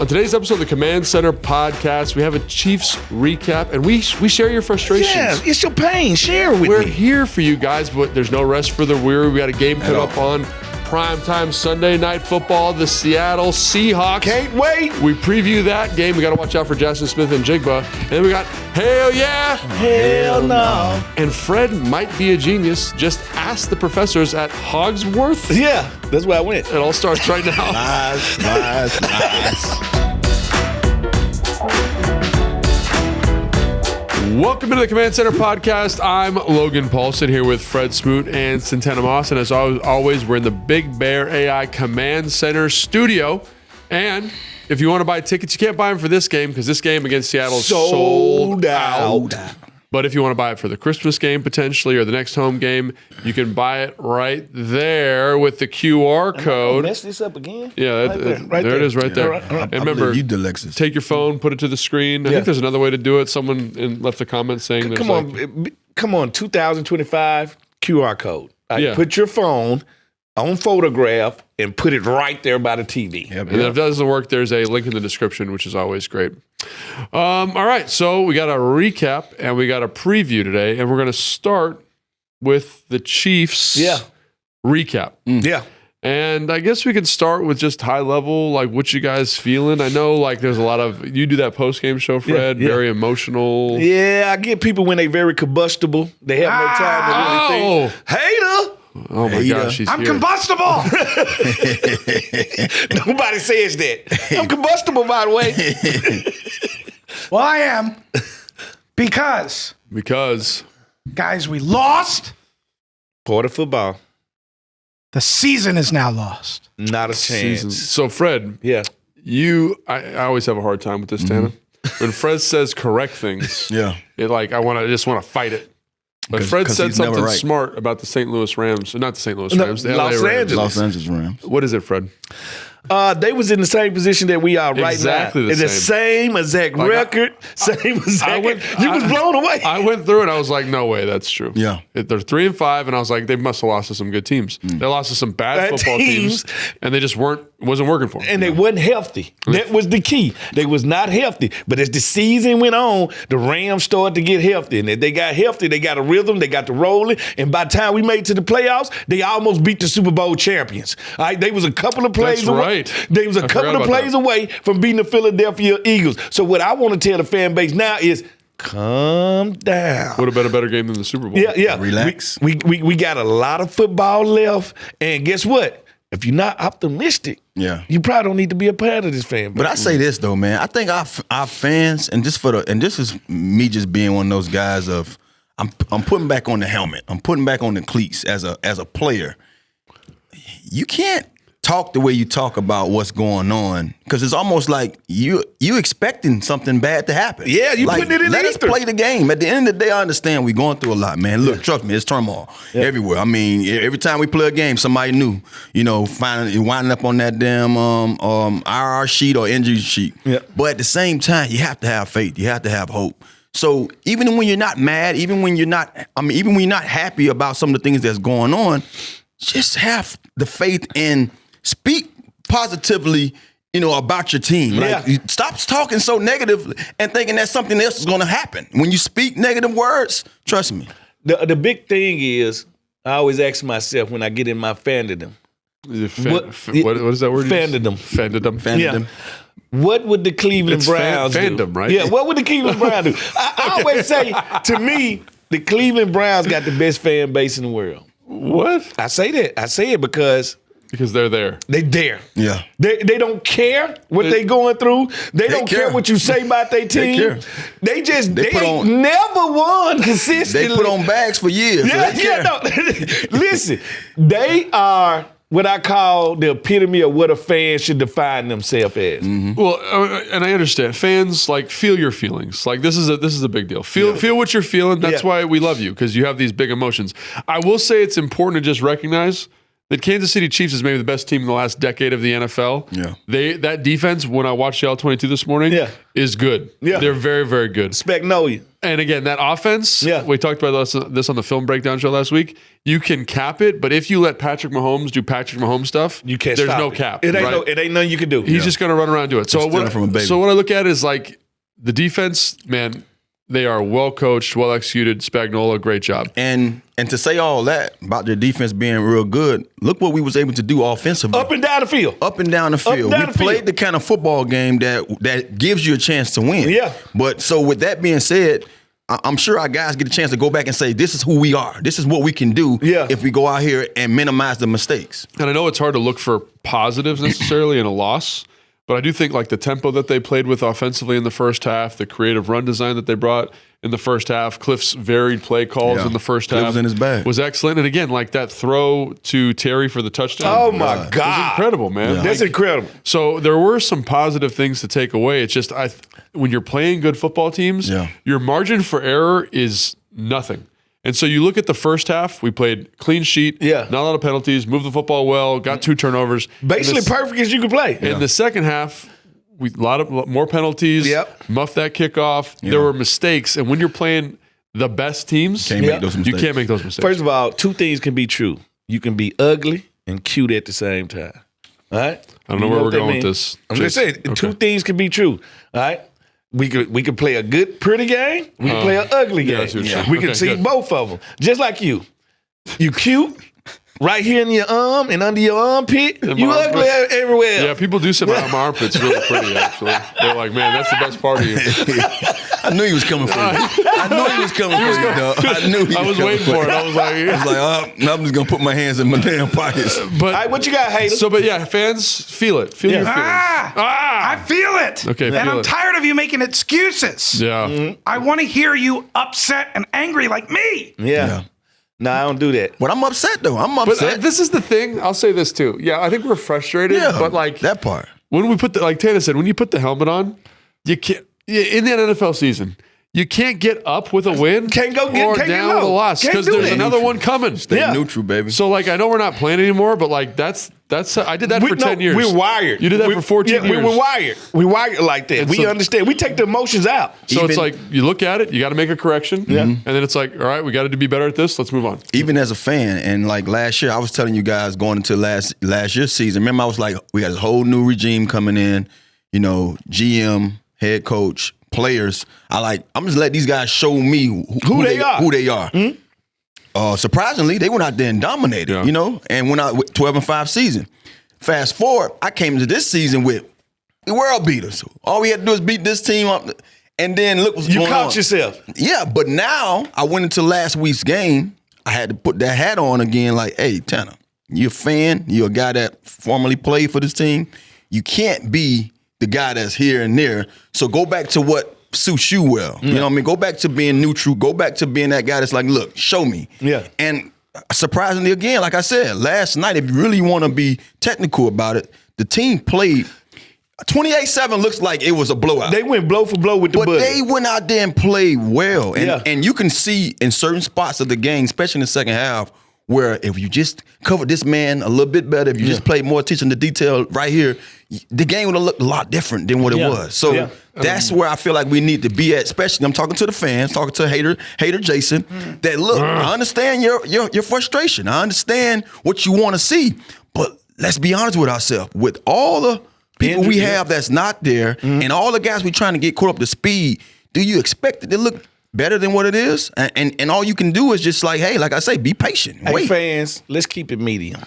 On today's episode of the Command Center podcast, we have a Chiefs recap, and we share your frustrations. Yeah, it's your pain. Share with me. We're here for you guys, but there's no rest for the weary. We got a game put up on primetime Sunday night football, the Seattle Seahawks. Can't wait. We preview that game. We got to watch out for Jackson Smith and Jigba. And then we got Hell Yeah. Hell no. And Fred might be a genius. Just ask the professors at Hogsworth. Yeah, that's where I went. It all starts right now. Nice. Welcome to the Command Center podcast. I'm Logan Paulson here with Fred Smoot and Santana Moss. And as always, we're in the Big Bear AI Command Center studio. And if you want to buy tickets, you can't buy them for this game because this game against Seattle is sold out. But if you want to buy it for the Christmas game potentially or the next home game, you can buy it right there with the QR code. Mess this up again? Yeah, there it is right there. I And remember, you Alexis. take your phone, put it to the screen. I think there's another way to do it. Someone left a comment saying there's Come on, 2025 QR code. Yeah. Put your phone on photograph and put it right there by the TV. And then if that doesn't work, there's a link in the description, which is always great. All right, so we got a recap and we got a preview today, and we're going to start with the Chiefs recap. Yeah. And I guess we can start with just high level, like what you guys feeling. I know like there's a lot of, you do that post-game show, Fred, very emotional. Yeah, I get people when they very combustible. They have no time to really think. Hater! Oh my gosh, she's I'm here. combustible. Nobody says that. I'm combustible, by the way. Well, I am. Because, guys, we lost. Part of football. The season is now lost. Not a chance. So Fred, I always have a hard time with this, Tana. When Fred says correct things, it like I just want to fight it. But Fred said something smart about the St. Louis Rams. Not the St. Louis Rams, the LA Rams. Los Angeles Rams. What is it, Fred? They was in the same position that we are right now. Exactly the same exact record, same exact. You was blown away. I went through it. I was like, no way, that's true. Yeah. They're 3-5, and I was like, they must have lost to some good teams. They lost to some bad football teams, and they just wasn't working for them. And they wasn't healthy. That was the key. They was not healthy. But as the season went on, the Rams started to get healthy. And if they got healthy, they got a rhythm, they got the rolling. And by the time we made it to the playoffs, they almost beat the Super Bowl champions. All right, they was a couple of plays away. Right. They was a couple of plays away from beating the Philadelphia Eagles. So what I want to tell the fan base now is calm down. Would have been a better game than the Super Bowl. Yeah. Relax. We got a lot of football left. And guess what? If you're not optimistic, you probably don't need to be a part of this fan base. But I say this though, man. I think our fans, and this is me just being one of those guys of I'm putting back on the helmet. I'm putting back on the cleats as a player. You can't talk the way you talk about what's going on because it's almost like you expecting something bad to happen. Yeah, you putting it in let us ether. play the game. At the end of the day, I understand we're going through a lot, man. Look, trust me, it's turmoil everywhere. I mean, every time we play a game, somebody new, winding up on that damn IR sheet or injury sheet. Yeah. But at the same time, you have to have faith. You have to have hope. So even when you're not mad, even when you're not happy about some of the things that's going on, just have the faith and speak positively, about your team. Like, stop talking so negative and thinking that something else is going to happen. When you speak negative words, trust me. The big thing is, I always ask myself when I get in my fandom. What is that word? Fandom. Yeah. What would the Cleveland Browns do? Fandom, right? Yeah, what would the Cleveland Browns do? I always say, to me, the Cleveland Browns got the best fan base in the world. What? I say that. I say it because they're there. They there. Yeah. They don't care what they going through. They don't care what you say about their team. They never won consistently. They put on bags for years. Listen, they are what I call the epitome of what a fan should define themselves as. Mm-hmm. Well, and I understand fans feel your feelings. Like this is a big deal. Feel what you're feeling. That's why we love you, because you have these big emotions. I will say it's important to just recognize that Kansas City Chiefs is maybe the best team in the last decade of the NFL. Yeah. That defense, when I watched the L22 this morning, is good. Yeah. They're very, very good. Spagnolia. And again, that offense, we talked about this on the film breakdown show last week. You can cap it, but if you let Patrick Mahomes do Patrick Mahomes stuff, you can't. There's stop no it. cap. It ain't nothing you can do. He's just going to run around and do it. So what I look at is like the defense, man. They are well coached, well executed. Spagnuolo, great job. And to say all that about their defense being real good, look what we was able to do offensively. Up and down the field. We played the kind of football game that gives you a chance to win. Yeah. But so with that being said, I'm sure our guys get a chance to go back and say, this is who we are. This is what we can do if we go out here and minimize the mistakes. And I know it's hard to look for positives necessarily in a loss, but I do think like the tempo that they played with offensively in the first half, the creative run design that they brought in the first half, Cliff's varied play calls in the first half was in his bag. Was excellent. And again, like that throw to Terry for the touchdown. Oh my God. Was incredible, man. Yeah. That's incredible. So there were some positive things to take away. It's just when you're playing good football teams, your margin for error is nothing. And so you look at the first half, we played clean sheet, not a lot of penalties, moved the football well, got 2 turnovers. Basically perfect as you could play. In the second half, a lot more penalties, muffed that kickoff. There were mistakes. And when you're playing the best teams, you can't make those mistakes. First of all, 2 things can be true. You can be ugly and cute at the same time. All right? I don't know where we're going with this. I'm just saying, 2 things can be true. All right? We could play a good, pretty game. We can play an ugly game. We can see both of them. Just like you. You cute right here in your arm and under your armpit. You ugly everywhere. Yeah, people do say my armpit's really pretty, actually. They're like, man, that's the best part of you. I knew he was coming for you. I knew he was coming for you, dog. I was waiting for it. I was like, I'm just going to put my hands in my damn pockets. But all right, what you got, haters? So, but yeah, fans, feel it. Feel your feelings. I feel it. Okay, and I'm tired of you making excuses. Yeah. Mm-hmm. I want to hear you upset and angry like me. Yeah. No, I don't do that. But I'm upset, though. I'm upset. But this is the thing. I'll say this, too. Yeah, I think we're frustrated. But, like, that part. When we put like Tana said, when you put the helmet on, you can't, in the NFL season, you can't get up with a win can't down with a loss because there's another one coming. Stay neutral, baby. So, like, I know we're not playing anymore, but, like, that's I did that for 10 years. We're wired. You did that for 14 years. We're wired. We wired like that. We understand. We take the emotions out. So it's like, you look at it, you got to make a correction. And then it's like, all right, we got to be better at this. Let's move on. Even as a fan, and like last year, I was telling you guys going into last year's season, remember I was like, we got this whole new regime coming in, you know, GM, head coach, players. I'm just let these guys show me who they are. Mm-hmm. Surprisingly, they went out there and dominated, you know, and went out with 12-5 season. Fast forward, I came into this season with the world beaters. All we had to do is beat this team up, and then look what's going on. You caught yourself. Yeah, but now I went into last week's game. I had to put that hat on again like, hey, Tanner, you're a fan. You're a guy that formerly played for this team. You can't be the guy that's here and there. So go back to what suits you well. You know what I mean? Go back to being neutral. Go back to being that guy that's like, look, show me. Yeah. And surprisingly, again, like I said, last night, if you really want to be technical about it, the team played 28-7 looks like it was a blowout. They went blow for blow with the But they went out there and played well. And you can see in certain spots of the game, especially in the second half, where if you just covered this man a little bit better, if you just played more attention to detail right here, the game would have looked a lot different than what it was. So that's where I feel like we need to be at, especially I'm talking to the fans, talking to hater Jason, that look, I understand your frustration. I understand what you want to see, but let's be honest with ourselves. With all the people we have that's not there and all the guys we trying to get caught up to speed, do you expect it to look better than what it is? And all you can do is just like, hey, like I say, be patient. Hey, fans, let's keep it medium.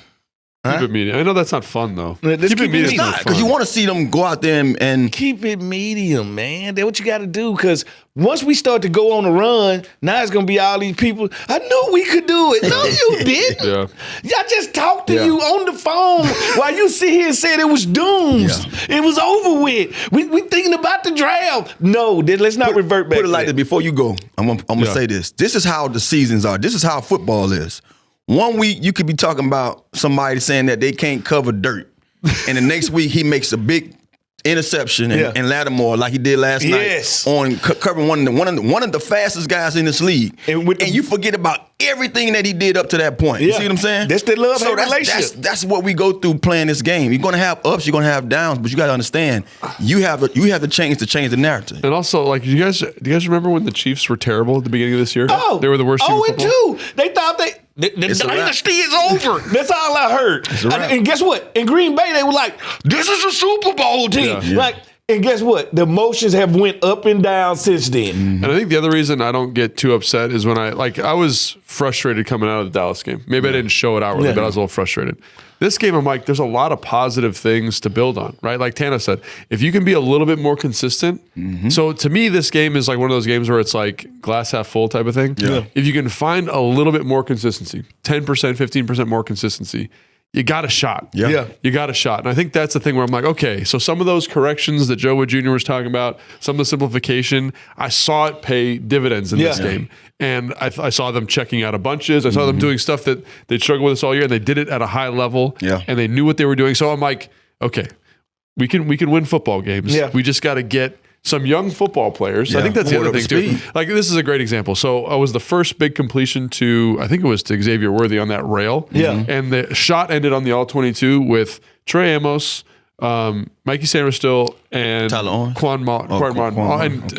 Keep it medium. I know that's not fun, though. Keep it medium. It's not, because you want to see them go out there and keep it medium, man. That's what you got to do, because once we start to go on a run, now it's going to be all these people. I knew we could do it. No, you didn't. I just talked to you on the phone while you sit here and said it was doomed. It was over with. We thinking about the draft. No, let's not revert back. Put it like this before you go. I'm gonna say this. This is how the seasons are. This is how football is. 1 week you could be talking about somebody saying that they can't cover dirt, and the next week he makes a big interception and Lattimore like he did last night on covering one of the fastest guys in this league, and you forget about everything that he did up to that point. You see what I'm saying? That's the love-hate relationship. That's what we go through playing this game. You're gonna have ups, you're gonna have downs, but you gotta understand you have to change the narrative. And also, like, do you guys remember when the Chiefs were terrible at the beginning of this year? Oh, they were the worst team in football. 0-2. They thought the dynasty is over. That's all I heard. And guess what? In Green Bay, they were like, "This is a Super Bowl team." Yeah. Like, and guess what? The emotions have went up and down since then. And I think the other reason I don't get too upset is when I was frustrated coming out of the Dallas game. Maybe I didn't show it outwardly, but I was a little frustrated. This game, I'm like, there's a lot of positive things to build on, right? Like Tana said, if you can be a little bit more consistent. So to me, this game is like one of those games where it's like glass half full type of thing. Yeah. If you can find a little bit more consistency, 10%, 15% more consistency, you got a shot. Yeah. You got a shot. And I think that's the thing where I'm like, okay, so some of those corrections that Joe Wood Jr. was talking about, some of the simplification, I saw it pay dividends in this game. And I saw them checking out of bunches. I saw them doing stuff that they struggled with us all year, and they did it at a high level. Yeah. And they knew what they were doing. So I'm like, okay, we can win football games. Yeah. We just got to get some young football players. I think that's the More other up thing to too. speed. Like, this is a great example. So I was the first big completion to Xavier Worthy on that rail. Yeah. And the shot ended on the all-22 with Trey Amos, Mikey Samerstill, and Tyler Owens? Quan Martin,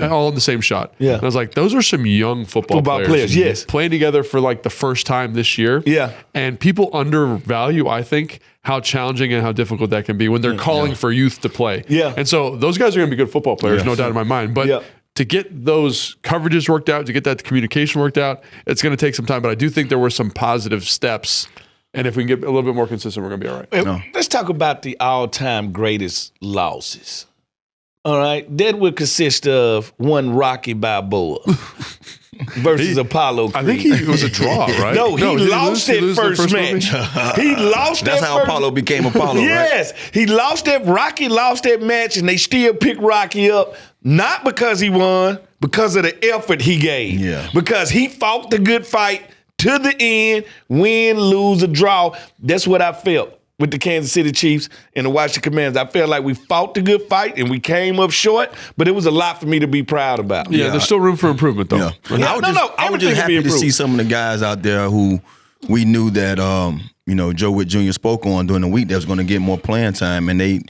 all in the same shot. Yeah. And I was like, those are some young football players, yes. Playing together for like the first time this year. Yeah. And people undervalue, I think, how challenging and how difficult that can be when they're calling for youth to play. Yeah. And so those guys are going to be good football players, no doubt in my mind. But to get those coverages worked out, to get that communication worked out, it's going to take some time. But I do think there were some positive steps. And if we can get a little bit more consistent, we're going to be all right. Let's talk about the all-time greatest losses. All right. That would consist of one Rocky Balboa versus Apollo Creed. I think it was a draw, right? No, he lost that first match. He lost that That's how Apollo became Apollo, Yes. right? He lost that. Rocky lost that match, and they still picked Rocky up, not because he won, because of the effort he gave. Yeah. Because he fought the good fight to the end, win, lose, or draw. That's what I felt with the Kansas City Chiefs and the Washington Commanders. I felt like we fought the good fight and we came up short, but it was a lot for me to be proud about. Yeah, there's still room for improvement, though. Yeah. I was just happy to see some of the guys out there who we knew that Joe Witt Jr. spoke on during the week that was going to get more playing time, and they.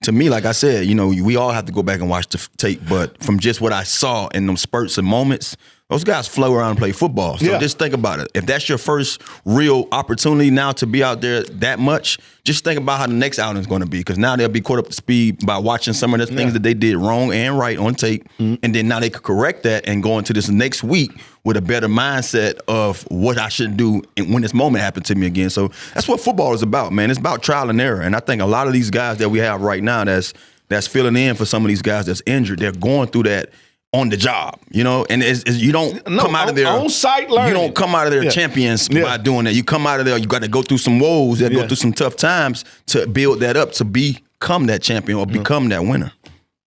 To me, like I said, we all have to go back and watch the tape, but from just what I saw in them spurts and moments, those guys flow around and play football. So just think about it. If that's your first real opportunity now to be out there that much, just think about how the next outing is going to be, because now they'll be caught up to speed by watching some of the things that they did wrong and right on tape, and then now they could correct that and go into this next week with a better mindset of what I should do when this moment happened to me again. So that's what football is about, man. It's about trial and error. And I think a lot of these guys that we have right now that's filling in for some of these guys that's injured, they're going through that on the job, and you don't come out of there on-site learning. You don't come out of there champions by doing that. You come out of there, you got to go through some woes, go through some tough times to build that up to become that champion or become that winner.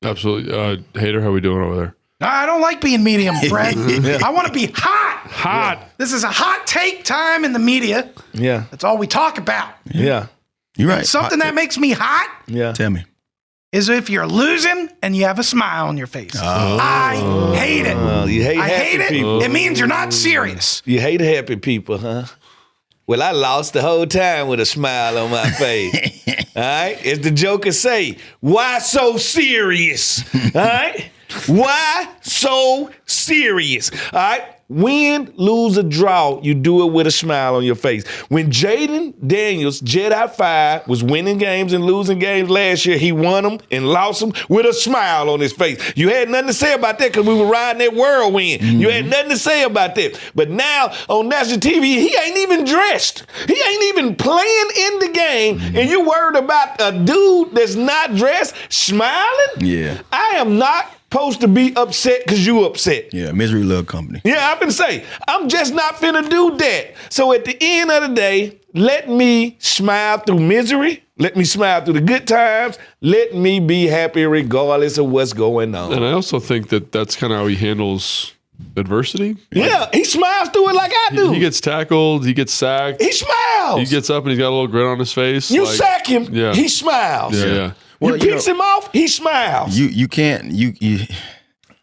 Absolutely. Hater, how we doing over there? I don't like being medium, Fred. I want to be hot. Hot. This is a hot take time in the media. Yeah. That's all we talk about. Yeah. You're right. Something that makes me hot Tell me. is if you're losing and you have a smile on your face. I hate it. You hate I happy hate it. people. It means you're not serious. You hate happy people, huh? Well, I lost the whole time with a smile on my face. All right? As the Joker say, why so serious? All right? Why so serious? All right? Win, lose, or draw, you do it with a smile on your face. When Jaden Daniels, Jedi 5, was winning games and losing games last year, he won them and lost them with a smile on his face. You had nothing to say about that because we were riding that whirlwind. You had nothing to say about that. But now on national TV, he ain't even dressed. He ain't even playing in the game, and you worried about a dude that's not dressed smiling? Yeah. I am not supposed to be upset because you upset. Yeah, misery love company. Yeah, I've been saying, I'm just not finna do that. So at the end of the day, let me smile through misery. Let me smile through the good times. Let me be happy regardless of what's going on. And I also think that that's kind of how he handles adversity. Yeah, he smiles through it like I do. He gets tackled. He gets sacked. He smiles. He gets up and he's got a little grin on his face. You sack him, Yeah. he smiles. Yeah. Well, You picks him off, he smiles. You can't,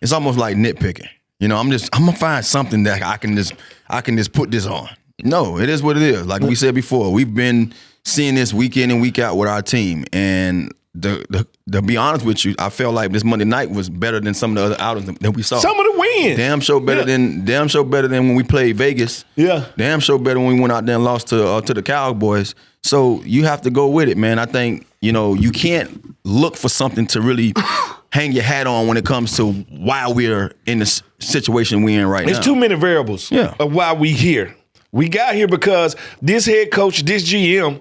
it's almost like nitpicking. I'm gonna find something that I can just put this on. No, it is what it is. Like we said before, we've been seeing this week in and week out with our team, and to be honest with you, I felt like this Monday night was better than some of the other outings that we saw. Some of the wins. Damn sure better than when we played Vegas. Yeah. Damn sure better when we went out there and lost to the Cowboys. So you have to go with it, man. I think, you can't look for something to really hang your hat on when it comes to why we're in the situation we're in right now. There's too many variables of why we here. We got here because this head coach, this GM,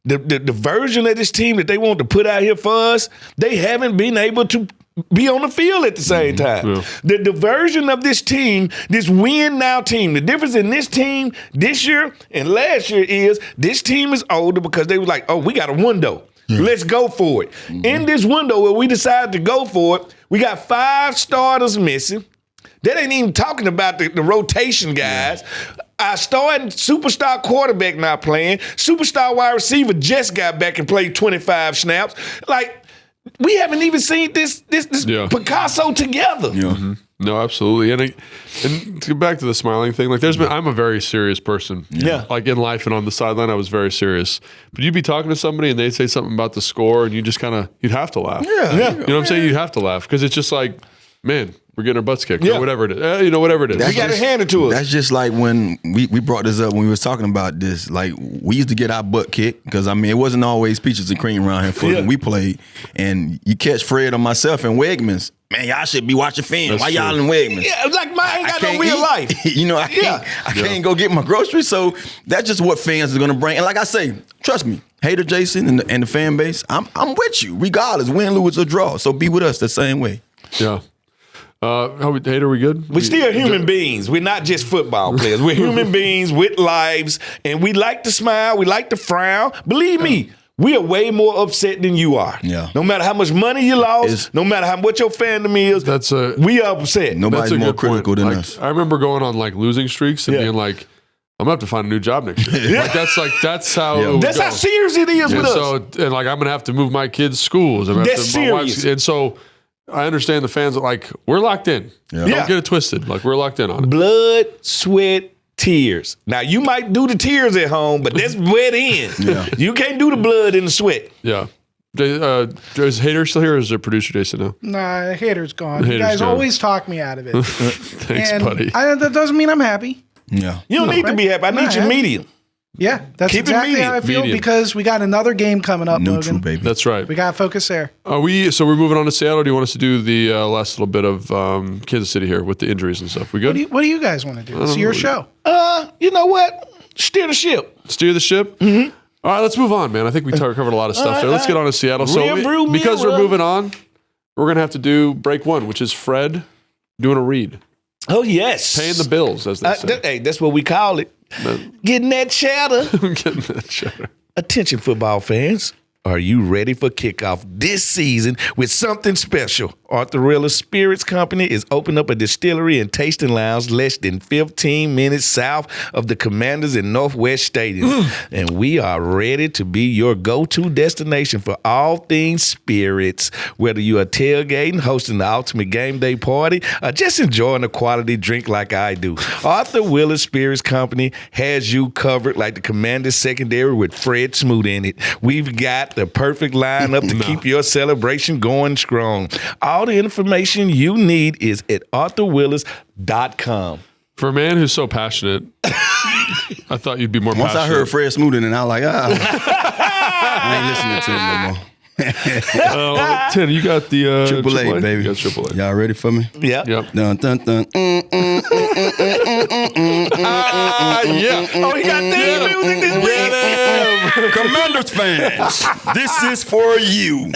the version of this team that they want to put out here for us, they haven't been able to be on the field at the same time. Yeah. The version of this team, this win now team, the difference in this team this year and last year is this team is older because they were like, oh, we got a window. Let's go for it. In this window where we decided to go for it, we got 5 starters missing. That ain't even talking about the rotation guys. Our starting superstar quarterback not playing. Superstar wide receiver just got back and played 25 snaps. Like, we haven't even seen this Picasso together. Yeah. Mm-hmm. No, absolutely. And to get back to the smiling thing, like I'm a very serious person. Yeah. Like in life and on the sideline, I was very serious. But you'd be talking to somebody and they'd say something about the score and you just you'd have to laugh. Yeah. You know what I'm saying? You'd have to laugh because it's just like, man, we're getting our butts kicked or whatever it is. Whatever it is. We got to hand it to us. That's just like when we brought this up when we was talking about this. Like, we used to get our butt kicked because, it wasn't always peaches and cream around here when we played. And you catch Fred or myself in Wegmans. Man, y'all should be watching Fandom. Why y'all in Wegmans? Yeah, like mine ain't got no real life. I can't go get my groceries. So that's just what fans are going to bring. And like I say, trust me, Hater Jason and the fan base, I'm with you regardless, win, lose, or draw. So be with us the same way. Yeah. Hater, we good? We're still human beings. We're not just football players. We're human beings with lives, and we like to smile. We like to frown. Believe me, we are way more upset than you are. Yeah. No matter how much money you lost, no matter what your fandom is, we are upset. Nobody's more critical than us. I remember going on losing streaks and being like, I'm gonna have to find a new job next year. That's how. That's how serious it is with us. So I'm gonna have to move my kids' schools. That's serious. And so I understand the fans are we're locked in. Yeah. Don't get it twisted. We're locked in on it. Blood, sweat, tears. Now you might do the tears at home, but that's where it ends. You can't do the blood and the sweat. Yeah. Is Hater still here or is there producer Jason now? Nah, Hater's gone. You guys always talk me out of it. Thanks, buddy. That doesn't mean I'm happy. Yeah. You don't need to be happy. I need your medium. Yeah, that's Keep exactly how I feel because we got another game coming up, Neutral, Logan. baby. That's right. We got to focus there. So we're moving on to Seattle. Do you want us to do the last little bit of Kansas City here with the injuries and stuff? We good? What do you guys want to do? It's your show. You know what? Steer the ship. Steer the ship? Mm-hmm. All right, let's move on, man. I think we covered a lot of stuff there. Let's get on to Seattle. Because we're moving on, we're going to have to do break one, which is Fred doing a read. Oh, yes. Paying the bills, as they say. Hey, that's what we call it. Getting that chatter. Getting that chatter. Attention, football fans. Are you ready for kickoff this season with something special? Arthur Rilla's Spirits Company is opening up a distillery and tasting lounge less than 15 minutes south of the Commanders in Northwest Stadium. And we are ready to be your go-to destination for all things spirits. Whether you are tailgating, hosting the ultimate game day party, or just enjoying a quality drink like I do, Arthur Rilla's Spirits Company has you covered like the Commanders secondary with Fred Smoot in it. We've got the perfect lineup to keep your celebration going strong. All the information you need is at arthurwillis.com. For a man who's so passionate, I thought you'd be more Once passionate. I heard Fred Smoot, and I was like, I ain't listening to him no more. Tanner, you got the AAA, baby. You got AAA. Y'all ready for me? Yeah. Yep. Dun, dun, dun. Yeah. Oh, he got that music this week. Commanders fans, this is for you.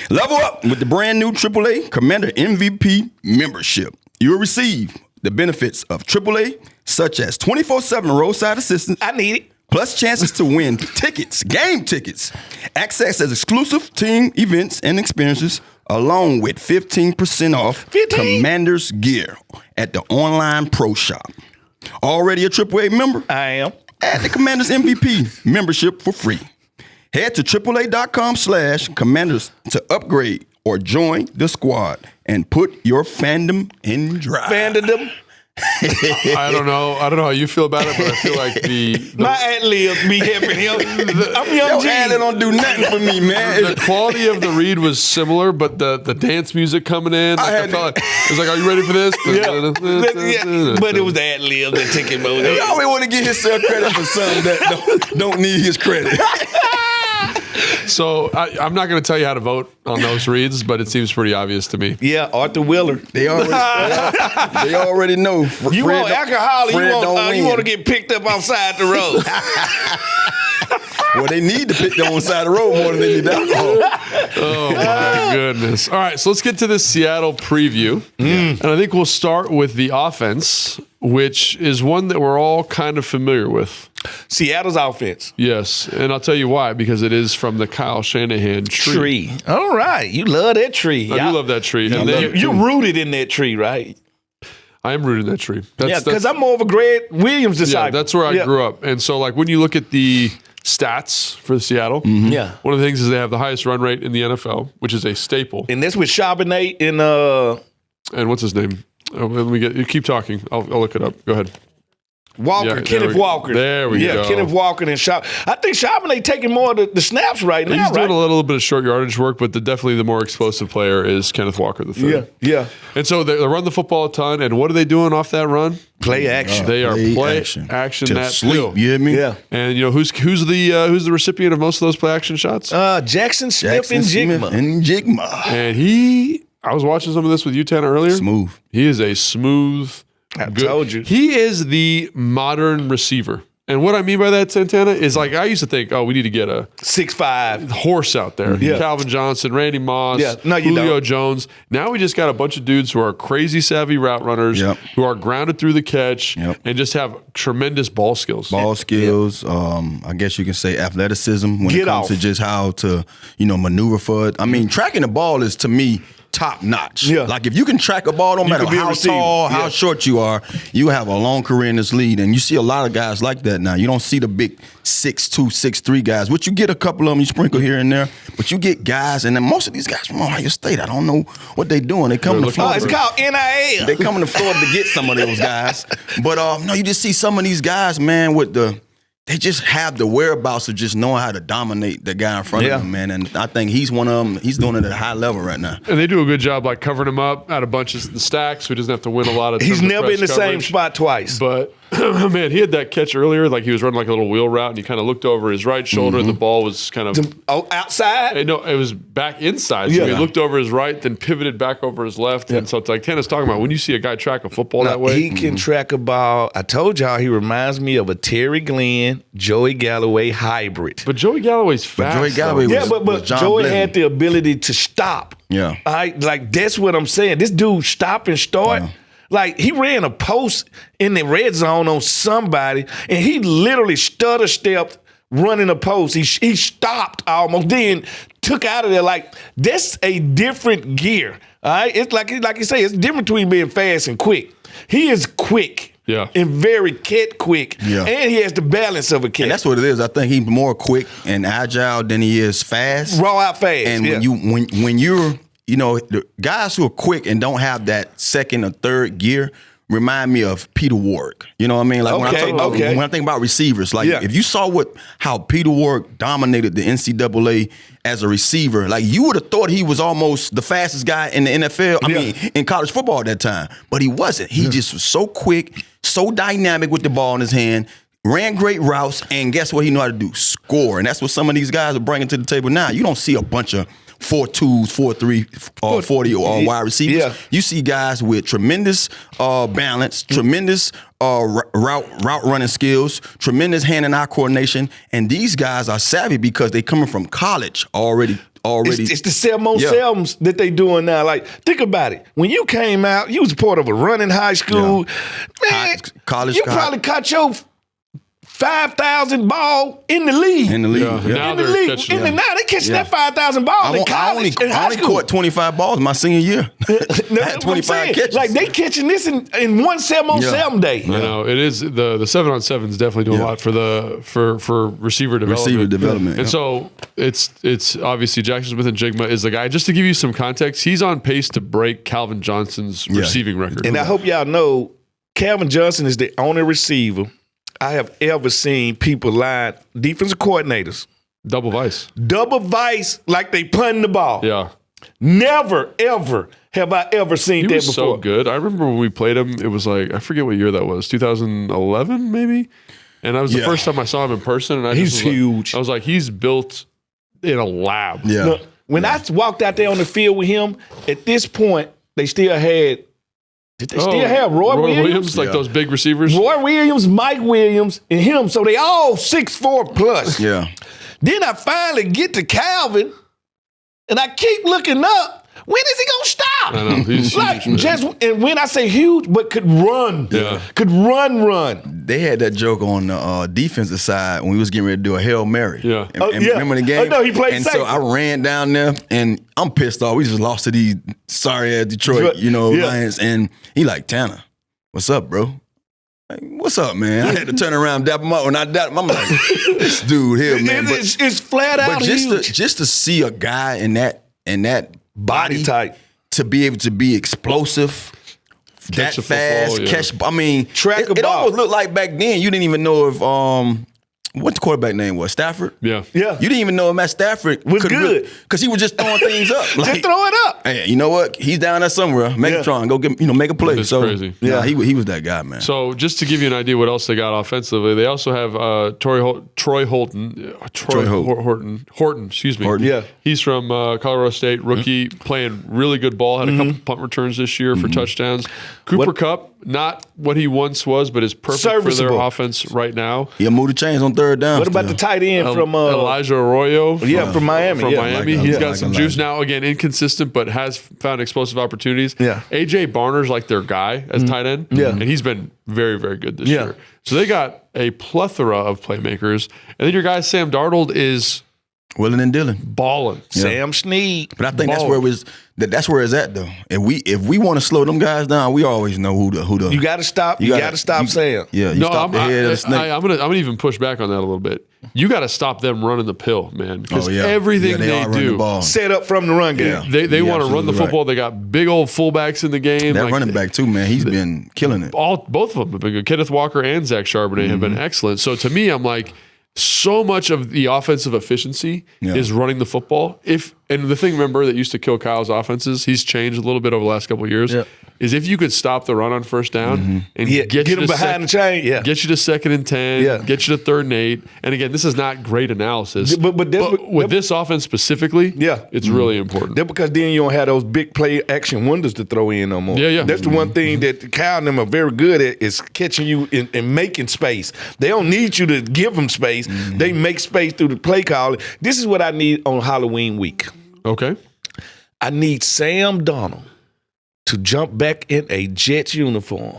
Level up with the brand new AAA Commander MVP membership. You'll receive the benefits of AAA, such as 24/7 roadside assistance. I need it. Plus chances to win tickets, game tickets, access as exclusive team events and experiences, along with 15% off 15? Commanders gear at the online pro shop. Already a AAA member? I am. Add the Commanders MVP membership for free. Head to AAA.com/Commanders to upgrade or join the squad and put your fandom in drive. Fandom. I don't know how you feel about it, but I feel like My ad-libs be helping him. I'm Young G. Ad don't do nothing for me, man. the quality of the read was similar, but the dance music coming in, like I felt like, it was like, are you ready for this? Yeah, but it was the ad-lib that took him over there. He always want to get himself credit for something that don't need his credit. So I'm not going to tell you how to vote on those reads, but it seems pretty obvious to me. Yeah, Arthur Wheeler. They already know. You want alcohol, you want to get picked up outside the road. Well, they need to pick them on the side of the road more than they need alcohol. Oh, my goodness. All right, so let's get to the Seattle preview. And I think we'll start with the offense, which is one that we're all kind of familiar with. Seattle's offense. Yes, and I'll tell you why, because it is from the Kyle Shanahan tree. All right. You love that tree. I do love that tree. And You're rooted in that tree, right? I am rooted in that tree. Because I'm more of a Greg Williams disciple. Yeah, that's where I grew up. And so, like, when you look at the stats for Seattle, one of the things is they have the highest run rate in the NFL, which is a staple. And that's with Charbonnet and what's his name? Let me you keep talking. I'll look it up. Go ahead. Walker, Kenneth Walker. There we go. Yeah, Kenneth Walker and I think Charbonnet taking more of the snaps right now. He's doing a little bit of short yardage work, but definitely the more explosive player is Kenneth Walker the third. Yeah. And so they run the football a ton. And what are they doing off that run? Play action. They are play action that sleep. field. You hear me? Yeah. And you know who's the recipient of most of those play action shots? Jackson Smith and Jigma. And I was watching some of this with U10 earlier. Smooth. He is a smooth. I told you. He is the modern receiver. And what I mean by that, Santana, is like I used to think, we need to get a 6'5" horse out there. Yeah. Calvin Johnson, Randy Moss, No, you Julio don't. Jones. Now we just got a bunch of dudes who are crazy savvy route runners, who are grounded through the catch, and just have tremendous ball skills. I guess you can say athleticism when it comes to just how to, maneuver for it. I mean, tracking the ball is, to me, top notch. Yeah. Like if you can track a ball, no matter how tall, how short you are, you have a long career in this league. And you see a lot of guys like that now. You don't see the big 6'2", 6'3" guys, which you get a couple of them, you sprinkle here and there, but you get guys, and then most of these guys from Ohio State, I don't know what they doing. They come to Florida. It's called NIL. They coming to Florida to get some of those guys. But no, you just see some of these guys, man, they just have the whereabouts of just knowing how to dominate the guy in front of them, man. And I think he's one of them. He's doing it at a high level right now. And they do a good job, like covering him up out of bunches of the stacks, so he doesn't have to win a lot of. He's never in the coverage. same spot twice. But man, he had that catch earlier, like he was running like a little wheel route, and he kind of looked over his right shoulder, and the ball was kind of outside. No, it was back inside. So he looked over his right, then pivoted back over his left, and so it's like Tanner's talking about when you see a guy track a football that way. He can track a ball. I told y'all he reminds me of a Terry Glenn, Joey Galloway hybrid. But Joey Galloway's fast. Joey Galloway but Joey had the ability to stop. Yeah. Like that's what I'm saying. This dude stop and start. Yeah. Like he ran a post in the red zone on somebody, and he literally stutter stepped running a post. He stopped almost, then took out of there. Like that's a different gear. All right, it's like you say, it's different between being fast and quick. He is quick. Yeah. And very quick. Yeah. And he has the balance of a cat. And that's what it is. I think he's more quick and agile than he is fast. Raw out fast. And when you're the guys who are quick and don't have that second or third gear remind me of Peter Warwick. You know what I mean? Like when I think about receivers, like if you saw how Peter Warwick dominated the NCAA as a receiver, like you would have thought he was almost the fastest guy in the NFL. I mean, in college football at that time, but he wasn't. He just was so quick, so dynamic with the ball in his hand. Ran great routes, and guess what he knew how to do? Score. And that's what some of these guys are bringing to the table now. You don't see a bunch of 4.2s, 4.3, 40 wide receivers. Yeah. You see guys with tremendous balance, tremendous route running skills, tremendous hand-and-eye coordination, and these guys are savvy because they coming from college already. It's the Selms that they doing now. Like, think about it. When you came out, you was part of a running high school. Man, college. You probably caught your 5,000 ball in the league. In the league. Yeah. Yeah. Now In the they're league. catching Now they catching that 5,000 ball in college. I in high only school. caught 25 balls my senior year. I had That's what I'm 25 saying. catches. Like they catching this in 1 7-on-7 day. I know it is the 7-on-7 is definitely doing a lot for receiver development. Receiver development, And so it's obviously Jackson Smith and Jigma is the guy. Just to give you some context, he's on pace to break Calvin Johnson's receiving record. And I hope y'all know Calvin Johnson is the only receiver I have ever seen people line defensive coordinators double vice. double vice like they punting the ball. Yeah. Never, ever have I ever seen He that was before. so good. I remember when we played him, it was like, I forget what year that was, 2011 maybe? And that was the first time I saw him in person. And He's huge. I was like, he's built in a lab. Yeah. Look, when I walked out there on the field with him, at this point, they still had, did they still have Roy Williams? Like those big receivers. Roy Williams, Mike Williams, and him. So they all 6'4" plus. Yeah. Then I finally get to Calvin, and I keep looking up. When is he gonna stop? I know, he's like huge, man. and when I say huge, but could run. Yeah. Could run. They had that joke on the defensive side when we was getting ready to do a Hail Mary. Yeah. And, Oh, and yeah. remember the game? Oh, no, he played And safety. so I ran down there, and I'm pissed off. We just lost to these sorry-ass Detroit, Yeah. Lions. And he like, Tanner, what's up, bro? Like, what's up, man? I had to turn around, dap him up. When I dap him, I'm like, this dude here, man. But, It's flat out but huge. just to see a guy in that Body type. to be able to be explosive, Catch that the fast, football, yeah. catch. I mean, Track a it ball. almost looked like back then you didn't even know if what the quarterback name was, Stafford. Yeah. Yeah. You didn't even know if Matt Stafford Was good. because he was just throwing things up. Just throw it up. Hey, you know what? He's down there somewhere. Megatron, go get make a play. That's so crazy. yeah, he was that guy, man. So just to give you an idea what else they got offensively, they also have Troy Horton, excuse me. Horton. Yeah. He's from Colorado State, rookie, playing really good ball, had a couple punt returns this year for touchdowns. Cooper Kupp, not what he once was, but is perfect for their Serviceable. offense right now. He'll move the chains on third down. What about the still. tight end from Elijah Arroyo? from Miami? From yeah. Miami. Like He's Elijah. got some juice now. Again, inconsistent, but has found explosive opportunities. Yeah. AJ Barner's like their guy as tight end. Yeah. And he's been very, very good this Yeah. year. So they got a plethora of playmakers. And then your guy, Sam Darnold, is Willing and Dillon? balling. Sam Snead. But I think that's Ball. where that's where it's at though. If we want to slow them guys down, we always know who the You got to stop. You got to stop Sam. Yeah, you stop the head of the snake. I'm gonna even push back on that a little bit. You got to stop them running the pill, man, because Oh, yeah. everything Yeah, they they are running do, the ball. Set up from the run game. Yeah. they You're want to run the absolutely football. right. They got big old fullbacks in the game. That Like, running back too, man. He's been killing it. both of them have been good. Kenneth Walker and Zach Charbonnet have been excellent. So to me, I'm like, so much of the offensive efficiency is running the football. And the thing, remember, that used to kill Kyle's offenses, he's changed a little bit over the last couple of years, is if you could stop the run on first down and Yeah, get you him to behind the chain. Yeah. get you to 2nd and 10, Yeah. get you to 3rd and 8. And again, this is not great analysis, But with this offense specifically, Yeah. it's really important. That's because then you don't have those big play action wonders to throw in no more. Yeah, yeah. That's the one thing that Kyle and them are very good at is catching you and making space. They don't need you to give them space. They make space through the play calling. This is what I need on Halloween week. Okay. I need Sam Darnold to jump back in a Jets uniform.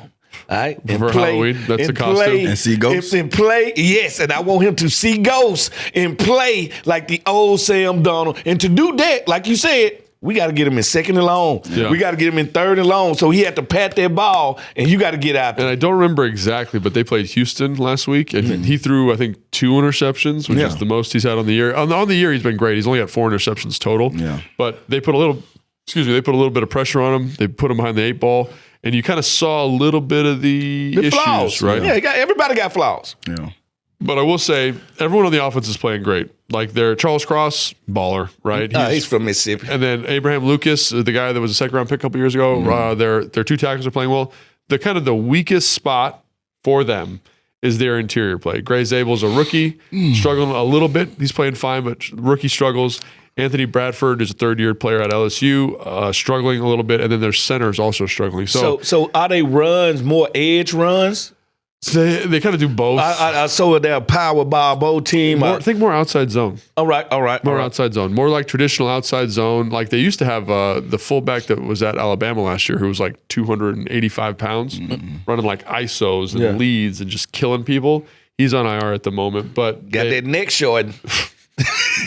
All right, For Halloween, that's the costume. And see ghosts? And play, yes. And I want him to see ghosts and play like the old Sam Darnold. And to do that, like you said, we got to get him in 2nd and long. Yeah. We got to get him in 3rd and long. So he had to pat that ball, and you got to get out there. And I don't remember exactly, but they played Houston last week, and he threw, I think, 2 interceptions, which is the most he's had on the year. On the year, he's been great. He's only got 4 interceptions total. Yeah. But they put a little bit of pressure on him. They put him behind the 8 ball, and you kind of saw a little bit of the issues, flaws, right? Yeah, everybody got flaws. Yeah. But I will say, everyone on the offense is playing great. Like they're Charles Cross, baller, right? He's from Mississippi. And then Abraham Lucas, the guy that was a 2nd round pick a couple years ago, their 2 tackles are playing well. The weakest spot for them is their interior play. Gray Zabel's a rookie, struggling a little bit. He's playing fine, but rookie struggles. Anthony Bradford is a 3rd-year player at LSU, struggling a little bit, and then their center is also struggling. So are they runs more edge runs? They kind of do both. I saw their power ball both team. I think more outside zone. All right. More outside zone. More like traditional outside zone. Like they used to have the fullback that was at Alabama last year who was like 285 pounds, running like ISOs and leads and just killing people. He's on IR at the moment, but Got that neck short.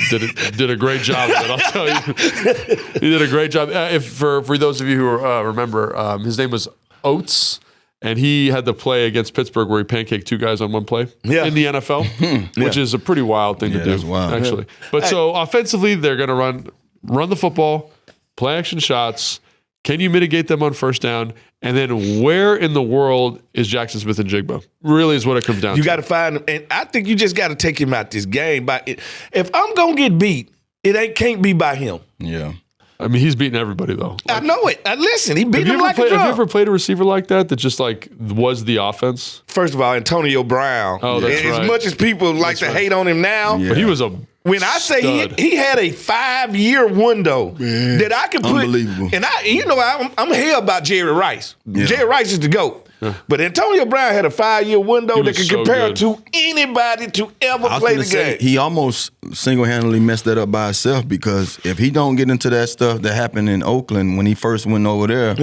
did a great job of it. I'll tell you, he did a great job. If for those of you who remember, his name was Oates, and he had to play against Pittsburgh where he pancaked 2 guys on one play in the NFL, which is a pretty wild thing to do, that's wild. actually. But so offensively, they're going to run the football, play action shots. Can you mitigate them on first down? And then where in the world is Jackson Smith and Jigba? Really is what it comes down to. You got to find him. And I think you just got to take him out this game. If I'm going to get beat, it can't be by him. Yeah. I mean, he's beating everybody, though. I know it. Listen, he beat him like a drum. Have you ever played a receiver like that just like was the offense? First of all, Antonio Brown. Oh, that's right. As much as people like to hate on him now. Yeah. But he was a When I say stud. he had a 5-year window that I could put. Unbelievable. And I'm hell about Jerry Rice. Yeah. Jerry Rice is the GOAT. But Antonio Brown had a 5-year window He that was could so compare good. to anybody to ever I was play gonna the say, game. he almost single-handedly messed that up by himself because if he don't get into that stuff that happened in Oakland when he first went over there,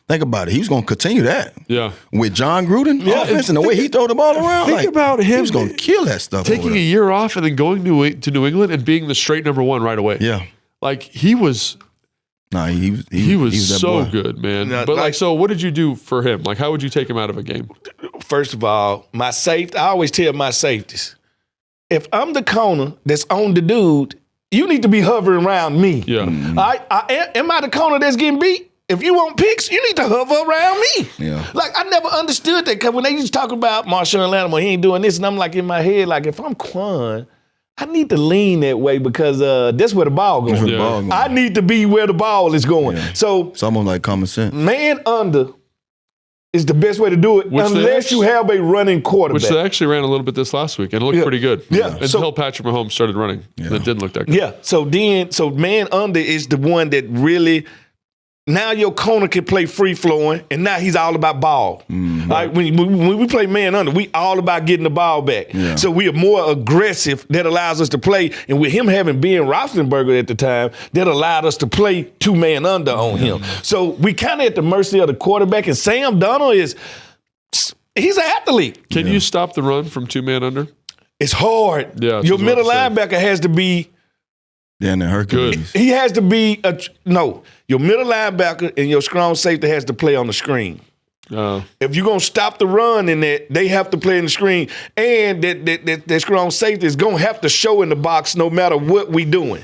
think about it. He was going to continue that. Yeah. With John Gruden offense and the way he throw the ball around. Think about him. He was going to kill that stuff taking over a there. year off and then going to New England and being the straight number 1 right away. Yeah. Like he was He was that so boy. good, man. Now, But so what did you do for him? Like how would you take him out of a game? First of all, I always tell my safeties, if I'm the corner that's on the dude, you need to be hovering around me. Yeah. Am I the corner that's getting beat? If you want picks, you need to hover around me. Yeah. Like, I never understood that because when they used to talk about Marshawn Lattimore, he ain't doing this, and I'm like in my head, like, if I'm Quan, I need to lean that way because that's where the ball goes. Where the ball going. I need to be where the ball is going. Yeah. So, It's almost like common sense. man under is the best way to do it unless you have a running quarterback. Which they actually ran a little bit this last week and it looked pretty good. Yeah. Until Patrick Mahomes started running. And it didn't look that good. Yeah. So man under is the one that really now your corner can play free flowing, and now he's all about ball. Like when we play man under, we all about getting the ball back. Yeah. So we are more aggressive. That allows us to play, and with him having Ben Roethlisberger at the time, that allowed us to play 2-man under on him. So we kind of at the mercy of the quarterback. And Sam Darnold he's an athlete. Can you stop the run from 2-man under? It's hard. Yeah, that's Your what middle I'm saying. linebacker has to be. Yeah, and the Hercules. He has to be your middle linebacker and your strong safety has to play on the screen. If you're gonna stop the run in that, they have to play in the screen, and that strong safety is gonna have to show in the box no matter what we doing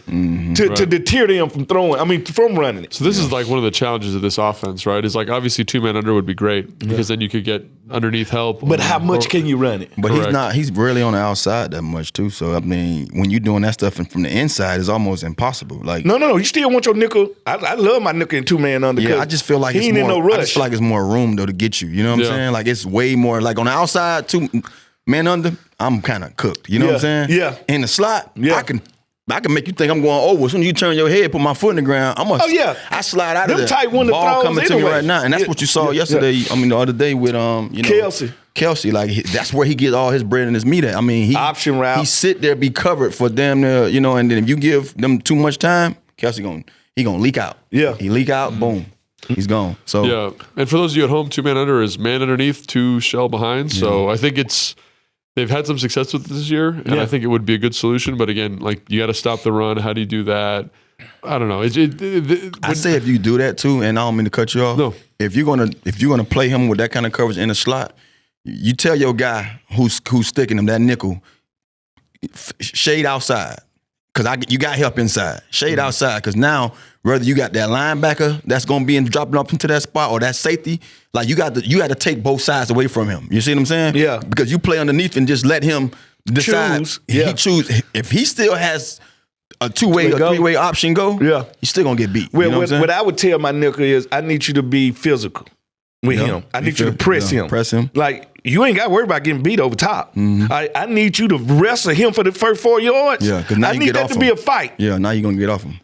to deter them from from running it. So this is like one of the challenges of this offense, right? Is like obviously 2-man under would be great because then you could get underneath help. But how much can you run it? But Correct. he's rarely on the outside that much too. So I mean, when you're doing that stuff from the inside, it's almost impossible. Like No. You still want your nickel. I love my nickel in 2-man under. yeah, I just feel like he it's ain't more. in no rush. I just feel like it's more room though to get you. You know what I'm Yeah. saying? Like it's way more. Like on the outside, 2-man under, I'm kind of cooked. You know what I'm saying? Yeah. In the slot, Yeah. I can make you think I'm going over. As soon as you turn your head, put my foot in the ground, I slide out of Them there. tight window Ball throws coming to me anyway. right now, and that's what you saw yesterday. I mean, the other day with Kelsey, like that's where he gets all his bread and his meat at. I mean, he Option route. He sit there, be covered for damn near, and then if you give them too much time, Kelsey gonna leak out. Yeah. He leak out, boom, he's gone. So Yeah. And for those of you at home, 2-man under is man underneath, 2 shell behind. So I think they've had some success with it this year, and I think it would be a good solution. But again, like you got to stop the run. How do you do that? I don't know. I say if you do that too, and I don't mean to cut you off. No. If you're gonna play him with that kind of coverage in the slot, you tell your guy who's sticking him that nickel, shade outside. Because you got help inside. Shade outside. Because now, whether you got that linebacker that's going to be dropping up into that spot or that safety, like you got to take both sides away from him. You see what I'm saying? Yeah. Because you play underneath and just let him decide. Choose. Yeah. He choose. If he still has a 2-way or 3-way option go, he's still going to get beat. Well, you know what I'm saying? what I would tell my nickel is I need you to be physical with him. I need you to press him. Press him. Like, you ain't got to worry about getting beat over top. I need you to wrestle him for the first 4 yards. Yeah, because now I you need get that off to him. be a fight. Yeah, now you're going to get off him.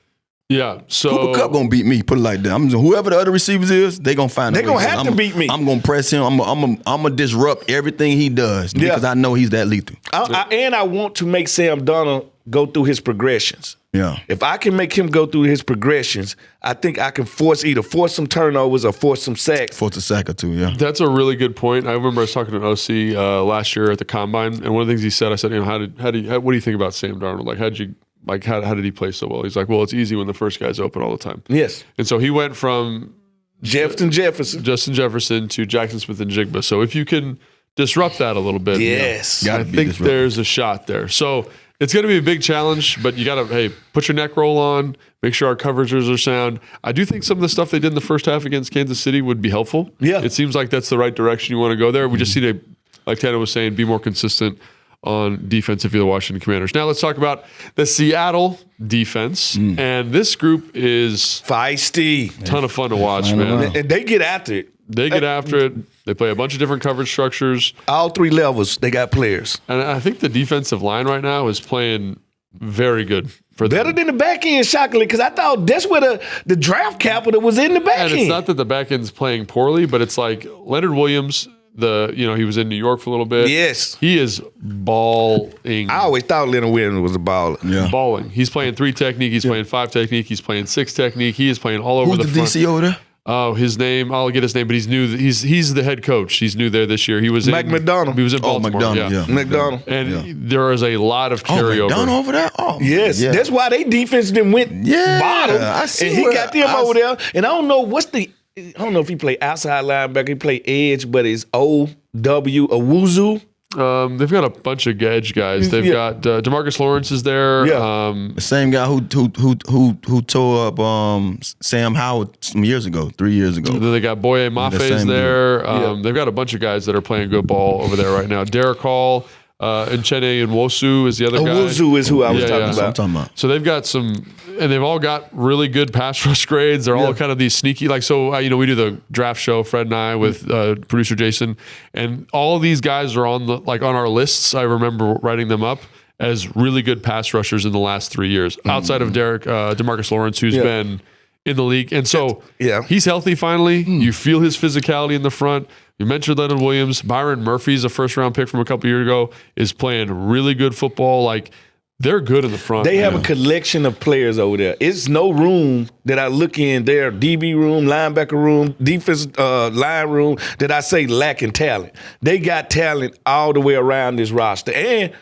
Yeah. So Cooper Kupp going to beat me, put it like that. Whoever the other receivers is, they going to find a way. They gonna have to beat me. I'm going to press him. I'm going to disrupt everything he does because I know he's that lethal. And I want to make Sam Darnold go through his progressions. Yeah. If I can make him go through his progressions, I think I can either force some turnovers or force some sacks. Force a sack or two, yeah. That's a really good point. I remember I was talking to an OC last year at the combine, and one of the things he said, I said, what do you think about Sam Darnold? Like, how did he play so well? He's like, well, it's easy when the first guy's open all the time. Yes. And so he went from Justin Jefferson to Jackson Smith and Jigba. So if you can disrupt that a little bit, yes, I think there's a shot there. So it's going to be a big challenge, but you got to, put your neck roll on, make sure our coverages are sound. I do think some of the stuff they did in the first half against Kansas City would be helpful. Yeah. It seems like that's the right direction you want to go there. We just need to, like Tanner was saying, be more consistent on defense if you're the Washington Commanders. Now let's talk about the Seattle defense. And this group is feisty. Ton of fun to watch, man. And they get after it. They get after it. They play a bunch of different coverage structures. All three levels, they got players. And I think the defensive line right now is playing very good for them. Better than the back end, shockingly, because I thought that's where the draft capital was in the back end. And it's not that the back end's playing poorly, but it's like Leonard Williams, he was in New York for a little bit. Yes. He is balling. I always thought Leonard Williams was a baller. Yeah. Balling. He's playing 3 technique. He's playing 5 technique. He's playing 6 technique. He is playing all over Who's the front. DC over there? Oh, his name. I'll get his name, but he's new. He's the head coach. He's new there this year. He was Mike McDonald. He was in Baltimore. McDonald. And there is a lot of carryover. McDonald over there? Oh, yes. yeah. That's why they defense then went bottom. I see. And he got them over there. And I don't know if he played outside linebacker. He played edge, but it's O-W, Owuzu. They've got a bunch of edge guys. They've got DeMarcus Lawrence is there. Yeah. The same guy who tore up Sam Howard some years ago, 3 years ago. Then they got Boye Mafe's there. They've got a bunch of guys that are playing good ball over there right now. Derek Hall, Nchene Nwosu is the other guy. Nwosu is who I was talking That's what I'm talking about. So they've got some, and they've all got really good pass rush grades. They're all kind of these sneaky, we do the draft show, Fred and I, with producer Jason, and all of these guys are on our lists. I remember writing them up as really good pass rushers in the last 3 years, outside of DeMarcus Lawrence, who's been in the league. And so he's healthy finally. You feel his physicality in the front. You mentioned Leonard Williams. Byron Murphy's a first-round pick from a couple years ago, is playing really good football. Like, they're good in the front. They have a collection of players over there. It's no room that I look in their DB room, linebacker room, defense line room that I say lacking talent. They got talent all the way around this roster. And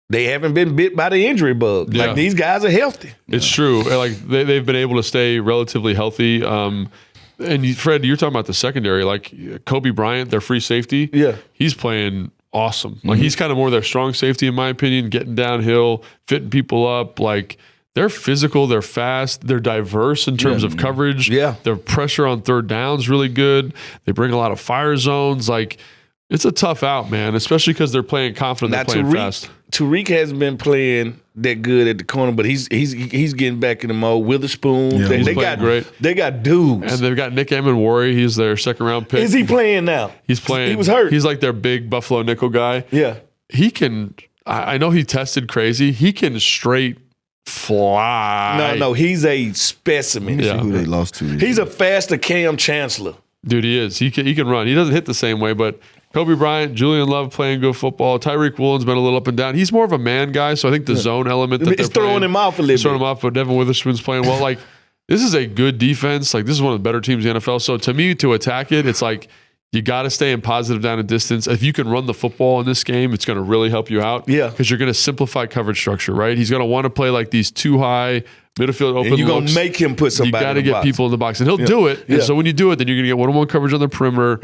they haven't been bit by the injury bug. Yeah. Like, these guys are healthy. It's true. Like, they've been able to stay relatively healthy. And Fred, you're talking about the secondary, like Kobe Bryant, their free safety. Yeah. He's playing awesome. Like, he's kind of more their strong safety, in my opinion, getting downhill, fitting people up. Like, they're physical, they're fast, they're diverse in terms of coverage. Yeah. Their pressure on third down is really good. They bring a lot of fire zones. Like, it's a tough out, man, especially because they're playing confident, they're playing fast. Tariq hasn't been playing that good at the corner, but he's getting back in the mode. Witherspoon, they got great. They got dudes, and they've got Nick Amenwari. He's their second-round pick. Is he playing now? He's playing. He was hurt. He's like their big Buffalo nickel guy. Yeah, he can. I know he tested crazy. He can straight fly. No, he's a specimen. See who they lost to. He's a faster Cam Chancellor. Dude, he is. He can run. He doesn't hit the same way, but Kobe Bryant, Julian Love playing good football. Tyreek Woolen's been a little up and down. He's more of a man guy, so I think the zone element that it's throwing him off a little bit. Throwing him off, but Devin Witherspoon's playing well. Like, this is a good defense. Like, this is one of the better teams in the NFL. So to me, to attack it, it's like you got to stay in positive down and distance. If you can run the football in this game, it's going to really help you out. Yeah. Because you're going to simplify coverage structure, right? He's going to want to play like these too high midfield open. And you're going to make him put somebody You got to in the get box. people in the box, and he'll do it. And so when you do it, then you're going to get one-on-one coverage on the perimeter.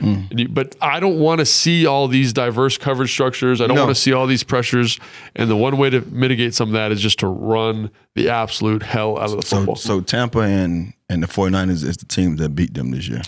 But I don't want to see all these diverse coverage structures. I don't want to see all these pressures. And the one way to mitigate some of that is just to run the absolute hell out of the football. So Tampa and the 49ers is the team that beat them this year.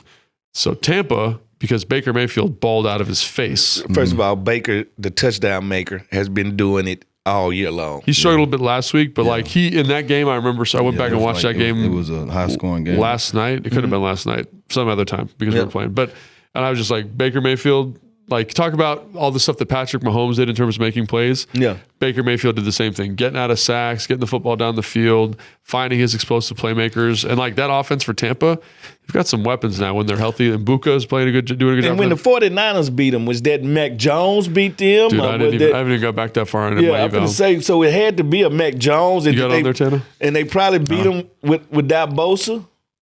So Tampa, because Baker Mayfield balled out of his face. First of all, Baker, the touchdown maker, has been doing it all year long. He struggled a bit last week, but like in that game, I remember. So I went back and watched that game. It was a high-scoring game last night. It could have been last night, some other time because we were playing. And I was just like, Baker Mayfield, Like, talk about all the stuff that Patrick Mahomes did in terms of making plays. Yeah. Baker Mayfield did the same thing, getting out of sacks, getting the football down the field, finding his explosive playmakers. And like that offense for Tampa, you've got some weapons now when they're healthy. And Buka's doing a good job. And when the 49ers beat them, was that Mac Jones beat them? Dude, I haven't even got back that far in my I'm going to say, so it had to be a Mac Jones. You got on there, Tana? And they probably beat them without Bosa.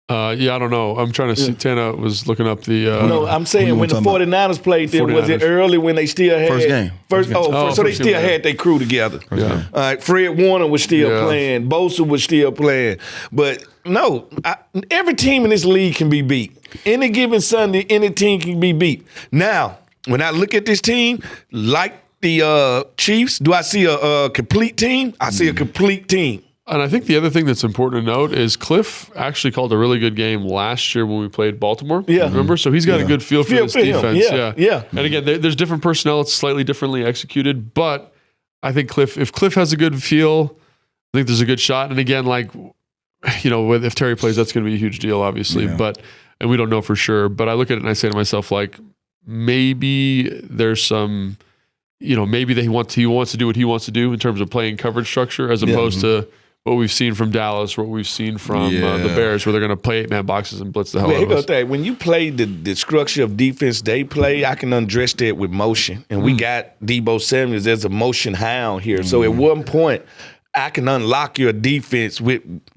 Yeah, I don't know. I'm trying to see. Tana was looking up the. No, I'm saying when the 49ers played them, was it early when they still had first game? So they still had their crew together. Yeah. All right, Fred Warner was still playing. Bosa was still playing. But no, every team in this league can be beat. Any given Sunday, any team can be beat. Now, when I look at this team, like the Chiefs, do I see a complete team? I see a complete team. And I think the other thing that's important to note is Cliff actually called a really good game last year when we played Baltimore. Yeah. Remember? So he's got a good feel for this defense. Yeah. And again, there's different personnel. It's slightly differently executed. But I think if Cliff has a good feel, I think there's a good shot. And again, like, if Terry plays, that's going to be a huge deal, obviously. Yeah. And we don't know for sure. But I look at it and I say to myself, like, maybe there's some, maybe he wants to do what he wants to do in terms of playing coverage structure as opposed to what we've seen from Dallas, what we've seen from the Bears, where they're going to play 8-man boxes and blitz the hell out of us. When you play the structure of defense they play, I can undress that with motion. And we got Debo Samuels as a motion hound here. So at one point, I can unlock your defense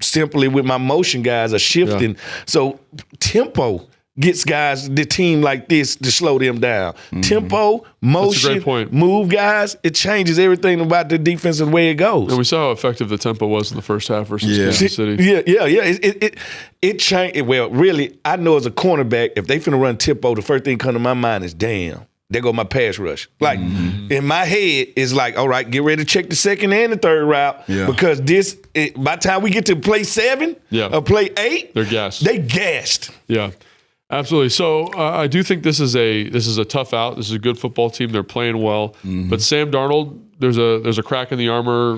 simply with my motion guys are shifting. Yeah. So tempo gets guys, the team like this, to slow them down. Tempo, motion, move guys, it changes everything about the defense and the way it goes. And we saw how effective the tempo was in the first half versus Kansas City. It changed. Well, really, I know as a cornerback, if they finna run tempo, the first thing come to my mind is, damn, there go my pass rush. Like, in my head, it's like, all right, get ready to check the second and the third route because by the time we get to play 7 or play 8, they're gassed. They gassed. Yeah. Absolutely. So I do think this is a tough out. This is a good football team. They're playing well. But Sam Darnold, there's a crack in the armor,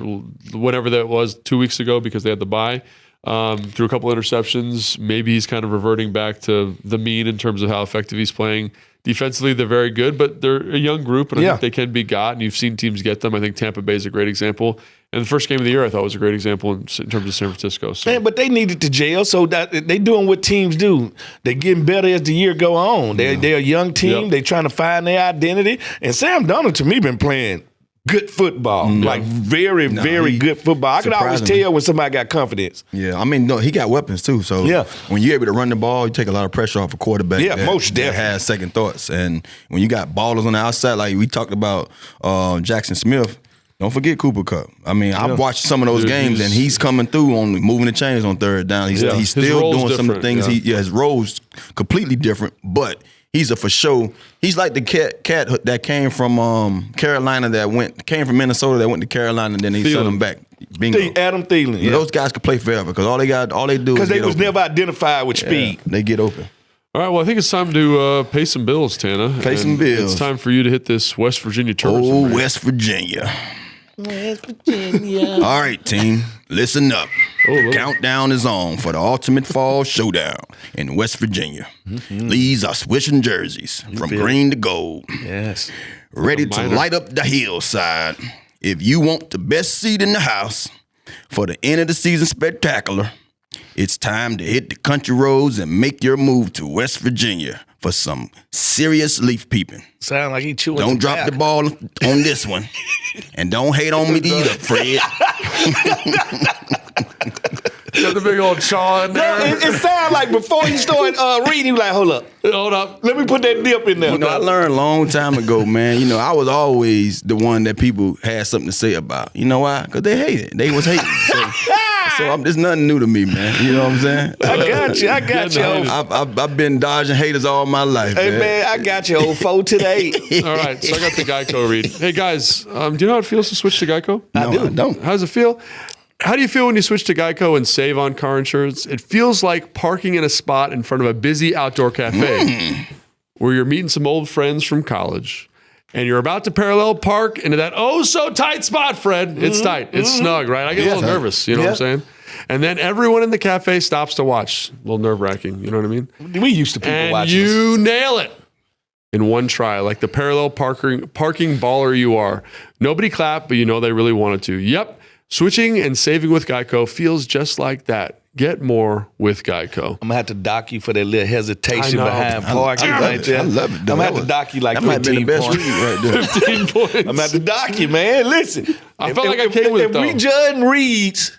whatever that was 2 weeks ago because they had the bye. Threw a couple interceptions. Maybe he's kind of reverting back to the mean in terms of how effective he's playing. Defensively, they're very good, but they're a young group, and I think they can be got, and you've seen teams get them. I think Tampa Bay is a great example. And the first game of the year, I thought, was a great example in terms of San Francisco. So. Man, but they needed to gel, so that they doing what teams do. They're getting better as the year go on. They're a young team. They're trying to find their identity. And Sam Darnold, to me, been playing good football, like very, very good football. I could always tell when somebody got confidence. Yeah, I mean, he got weapons too. So when you're able to run the ball, you take a lot of pressure off a quarterback. Yeah, most definitely. That has second thoughts. And when you got ballers on the outside, like we talked about Jackson Smith, don't forget Cooper Kupp. I mean, I've watched some of those games, and he's coming through on moving the chains on third down. He's still doing some of the things. His role's completely different, but he's a for sure. He's like the cat that came from Carolina came from Minnesota that went to Carolina and then he sent him back. Bingo. Adam Thielen. Yeah. Those guys could play forever because all they do is they was never identified with speed. They get open. All right, well, I think it's time to pay some bills, Tana. Pay some bills. It's time for you to hit this West Virginia tourism. Oh, West Virginia. All right, team, listen up. The countdown is on for the ultimate fall showdown in West Virginia. These are swishing jerseys from green to gold. Yes. Ready to light up the hillside. If you want the best seat in the house for the end of the season spectacular, it's time to hit the country roads and make your move to West Virginia for some serious leaf peeping. Sound like he chewing. Don't drop the ball on this one. And don't hate on me either, Fred. Got the big old chaw in there. No, it sounds like before he started reading, he was like, hold up. Let me put that dip in there. I learned a long time ago, man. I was always the one that people had something to say about. You know why? Because they hated. They was hating. So there's nothing new to me, man. You know what I'm saying? I got you. I've been dodging haters all my life, man, I got you, old 4 today. All right, so I got the Geico read. Hey, guys, do you know how it feels to switch to Geico? No, I don't. How does it feel? How do you feel when you switch to Geico and save on car insurance? It feels like parking in a spot in front of a busy outdoor cafe where you're meeting some old friends from college and you're about to parallel park into that so-tight spot, Fred. It's tight. It's snug, right? I get a little nervous, you know what I'm saying? And then everyone in the cafe stops to watch. A little nerve-wracking, you know what I mean? We used to people watching you nail it. in one try, like the parallel parking baller you are. Nobody clapped, but you know they really wanted to. Yep, switching and saving with Geico feels just like that. Get more with Geico. I'm going to have to dock you for that little hesitation I know. behind parking right there. I love it. I'm going to have to dock you like That might be the 15 best points. read right there. 15 points. I'm going to have to dock you, man. Listen. I felt like I came with it, though. If we judge reads,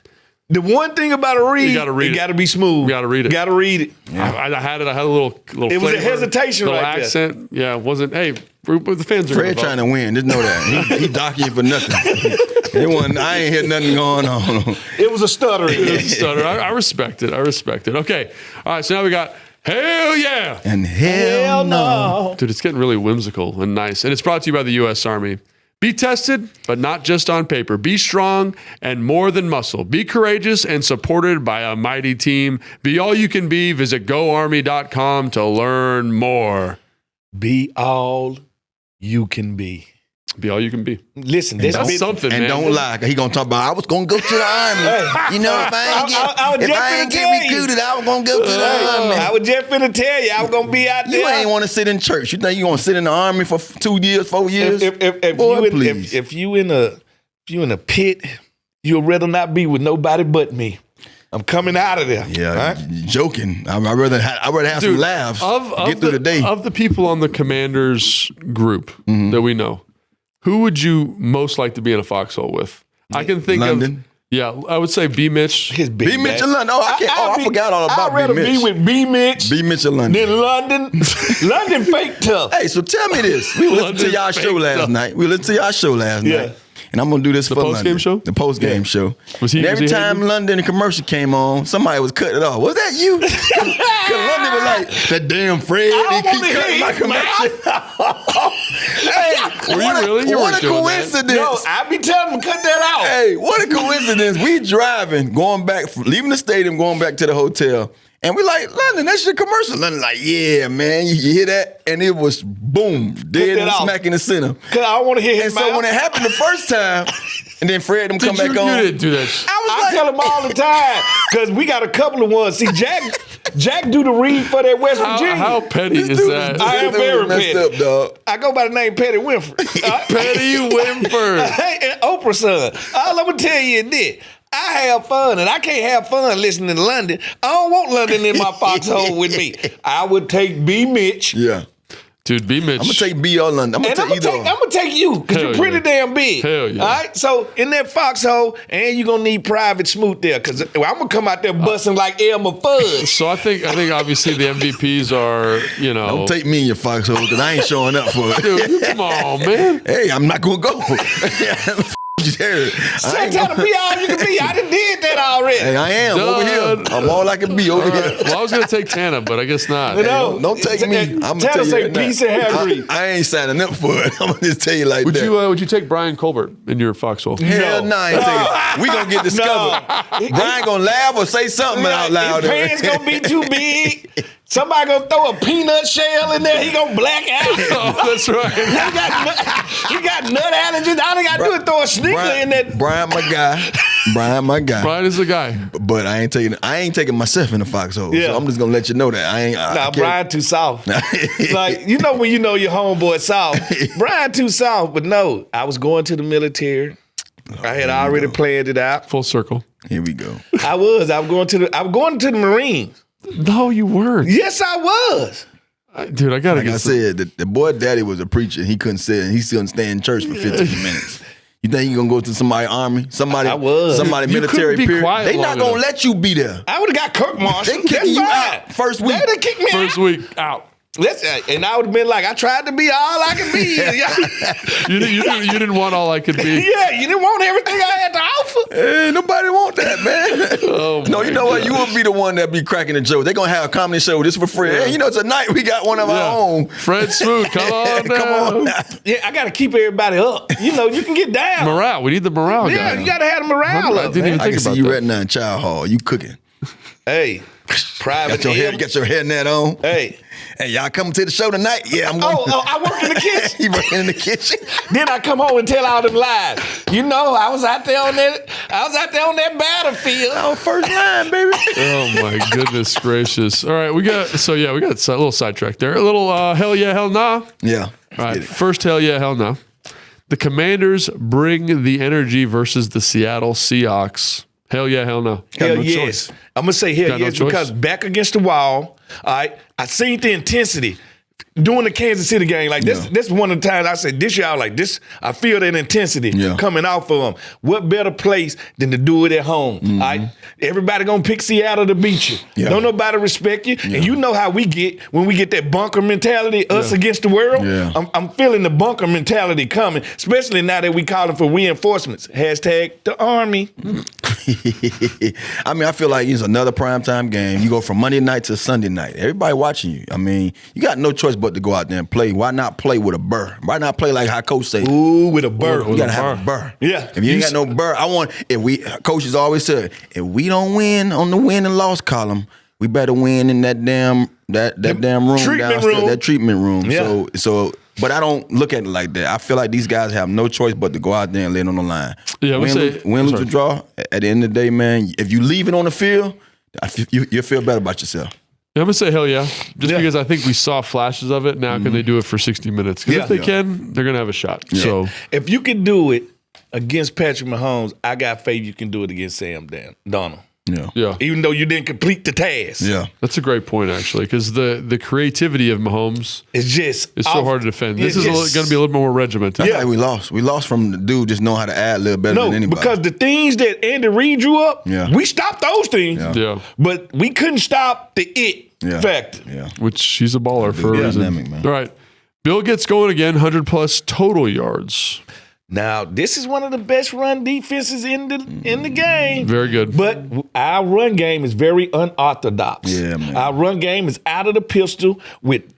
the one thing about a read, gotta read it it. got to be smooth. You gotta read it. Got to read it. I had it. I had a little It was a flavor, hesitation little right there. accent. Yeah, it wasn't. Hey, the fans are Fred trying to win. Just know that. He docking you for nothing. I ain't hear nothing going on. It was a stuttering. stutter. I respect it. I respect it. Okay. All right. So now we got hell yeah. And hell no. Dude, it's getting really whimsical and nice. And it's brought to you by the U.S. Army. Be tested, but not just on paper. Be strong and more than muscle. Be courageous and supported by a mighty team. Be all you can be. Visit goarmy.com to learn more. Be all you can be. Be all you can be. Listen, That's something, And man. don't lie, 'cause he gonna talk about I was gonna go to the army. You know, if I ain't get recruited, I was gonna go to the army. I was just finna tell you, I was gonna be out there. You ain't want to sit in church. You think you gonna sit in the army for 2 years, 4 years? If you in a pit, you'll rather not be with nobody but me. I'm coming out of there. Yeah, right? joking. I'd rather have some laughs. Get through the day. Of the people on the Commanders group Mm-hmm. that we know, who would you most like to be in a foxhole with? I can think London. I would say B. Mitch. His big B. Mitch back. and London. Oh, I forgot all about I'd rather B. Mitch. be with B. Mitch B. Mitch and London. than London. London fake tough. Hey, so tell me this. We listened to London y'all show faked last up. night. We listened to y'all show last Yeah. night. And I'm going to do this for post-game London. show? The post-game show. Was he- and every was he time hating? London commercial came on, somebody was cutting it off. Was that you? Because London was like, that damn Fred, I he don't keep wanna cutting hear my his commercial. Hey, Were you really? You what weren't a doing that. coincidence. No, I be telling him cut that out. Hey, what a coincidence. We driving, going back, leaving the stadium, going back to the hotel. And we like, London, that's your commercial. London like, yeah, man, you hear that? And it was boom, dead that and off. smack in the center. Cause I don't want to hear his And so mouth. when it happened the first time, and then Fred them come Did back on. You didn't do that. I tell him all the time because we got a couple of ones. See, Jack do the read for that West Virginia. How petty This is dude that? I am this dude very was messed petty. up, dog. I go by the name Petty Winfrey. Petty Winford. Hey, Oprah's son. All I'm gonna tell you is this. I have fun, and I can't have fun listening to London. I don't want London in my foxhole with me. I would take B. Mitch. Yeah. Dude, B. Mitch. I'm going to take B or London. I'm going And to I'm take gonna either. take you because Hell you're pretty yeah. damn big. Hell yeah. All right, so in that foxhole, and you're gonna need Private Smoot there because I'm gonna come out there busting like Elmer Fudd. So I think obviously the MVPs are, Don't take me in your foxhole because I ain't showing up for it. Dude, come on, man. Hey, I'm not going to go. Trying to be all you can be. I done did that already. Hey, I am over Done. here. I'm all I can be over All here. right. Well, I was going to take Tana, but I guess not. No. Don't take me. I'm gonna Tell tell us you a right now. piece of hair grease. I ain't signing up for it. I'm gonna just tell you like Would that. you take Brian Colbert in your foxhole? Hell no, I ain't taking it. We gonna get discovered. Brian gonna laugh or say something out loud. His pants gonna be too big. Somebody gonna throw a peanut shell in there. He gonna black out. Oh, that's right. He got nut allergies. All they gotta do is throw a sneaker in that. Brian, my guy. Brian, my guy. Brian is the guy. But I ain't taking myself in the foxhole. Yeah. So I'm just gonna let you know that I ain't. I Nah, can't- Brian too soft. Like, you know when you know your homeboy soft. Brian too soft, but no. I was going to the military. I had already planned it out. Full circle. Here we go. I was going to the Marines. No, you weren't. Yes, I was. Dude, I got to Like get I said, the boy daddy was a preacher. He couldn't sit and he still stay in church for 15 minutes. You think you gonna go to somebody's army? Somebody I was. somebody You military couldn't be period. quiet They not long gonna enough. let you be there. I would have got court martial. They kicking you out first week. They kicked me First out. week out. And I would have been like, I tried to be all I could be. You didn't want all I could be. Yeah, you didn't want everything I had to offer. Hey, nobody want that, man. Oh, no, you my know what? God. You will be the one that be cracking the joke. They're gonna have a comedy show just for free. Hey, tonight we got one of our own. Fred Smoot, come on now. Come on now. Yeah, I got to keep everybody up. You can get down. Morale. We need the morale Yeah, guy. you got to have the morale I up. didn't even I think can see about you that. right now in Child Hall. You cooking. Hey, private. Got your hairnet on. Hey, Hey, y'all coming to the show tonight? Yeah, I'm going. I work in the kitchen. He working in the kitchen. Then I come home and tell all them lies. You know, I was out there on that battlefield. Oh, first line, baby. Oh my goodness gracious! All right, we got a little sidetrack there. A little hell yeah, hell nah. Yeah. All right, first hell yeah, hell no. The Commanders bring the energy versus the Seattle Seahawks. Hell yeah, hell no. Hell yes. I'm going to say hell yes because back against the wall, all right, I seen the intensity during the Kansas City game. Like this one of the times I said this year, I was like this, I feel that intensity coming off of them. What better place than to do it at home? All right? Everybody going to pick Seattle to beat you. Yeah. Don't nobody respect you. Yeah. And you know how we get when we get that bunker mentality, us against the world. Yeah. I'm feeling the bunker mentality coming, especially now that we calling for reinforcements. Hashtag the Army. I mean, I feel like it's another primetime game. You go from Monday night to Sunday night. Everybody watching you. I mean, you got no choice but to go out there and play. Why not play with a burr? Why not play like how Coach say? Ooh, with a burr. You gotta have a burr. Yeah. If you ain't got no burr, coaches always said, if we don't win on the win and loss column, we better win in that damn room downstairs, that treatment room. Yeah. So but I don't look at it like that. I feel like these guys have no choice but to go out there and lay it on the line. Yeah, win, lose, or draw. At the end of the day, man, if you leave it on the field, you'll feel better about yourself. Yeah, I'm going to say hell yeah. Just because I think we saw flashes of it. Now can they do it for 60 minutes? Because if they can, they're going to have a shot. Yeah. So if you can do it against Patrick Mahomes, I got faith you can do it against Sam Donald. Yeah. Even though you didn't complete the task. Yeah. That's a great point, actually, because the creativity of Mahomes is so hard to defend. This is going to be a little more regimented. That's why we lost. We lost from the dude just knowing how to add a little better than anybody. Because the things that Andy Reid drew up, we stopped those things. Yeah. But we couldn't stop the factor. Yeah. Which he's a baller for a reason. Dynamic, man. All right. Bill gets going again, 100-plus total yards. Now, this is one of the best run defenses in the game. Very good. But our run game is very unorthodox. Yeah, man. Our run game is out of the pistol with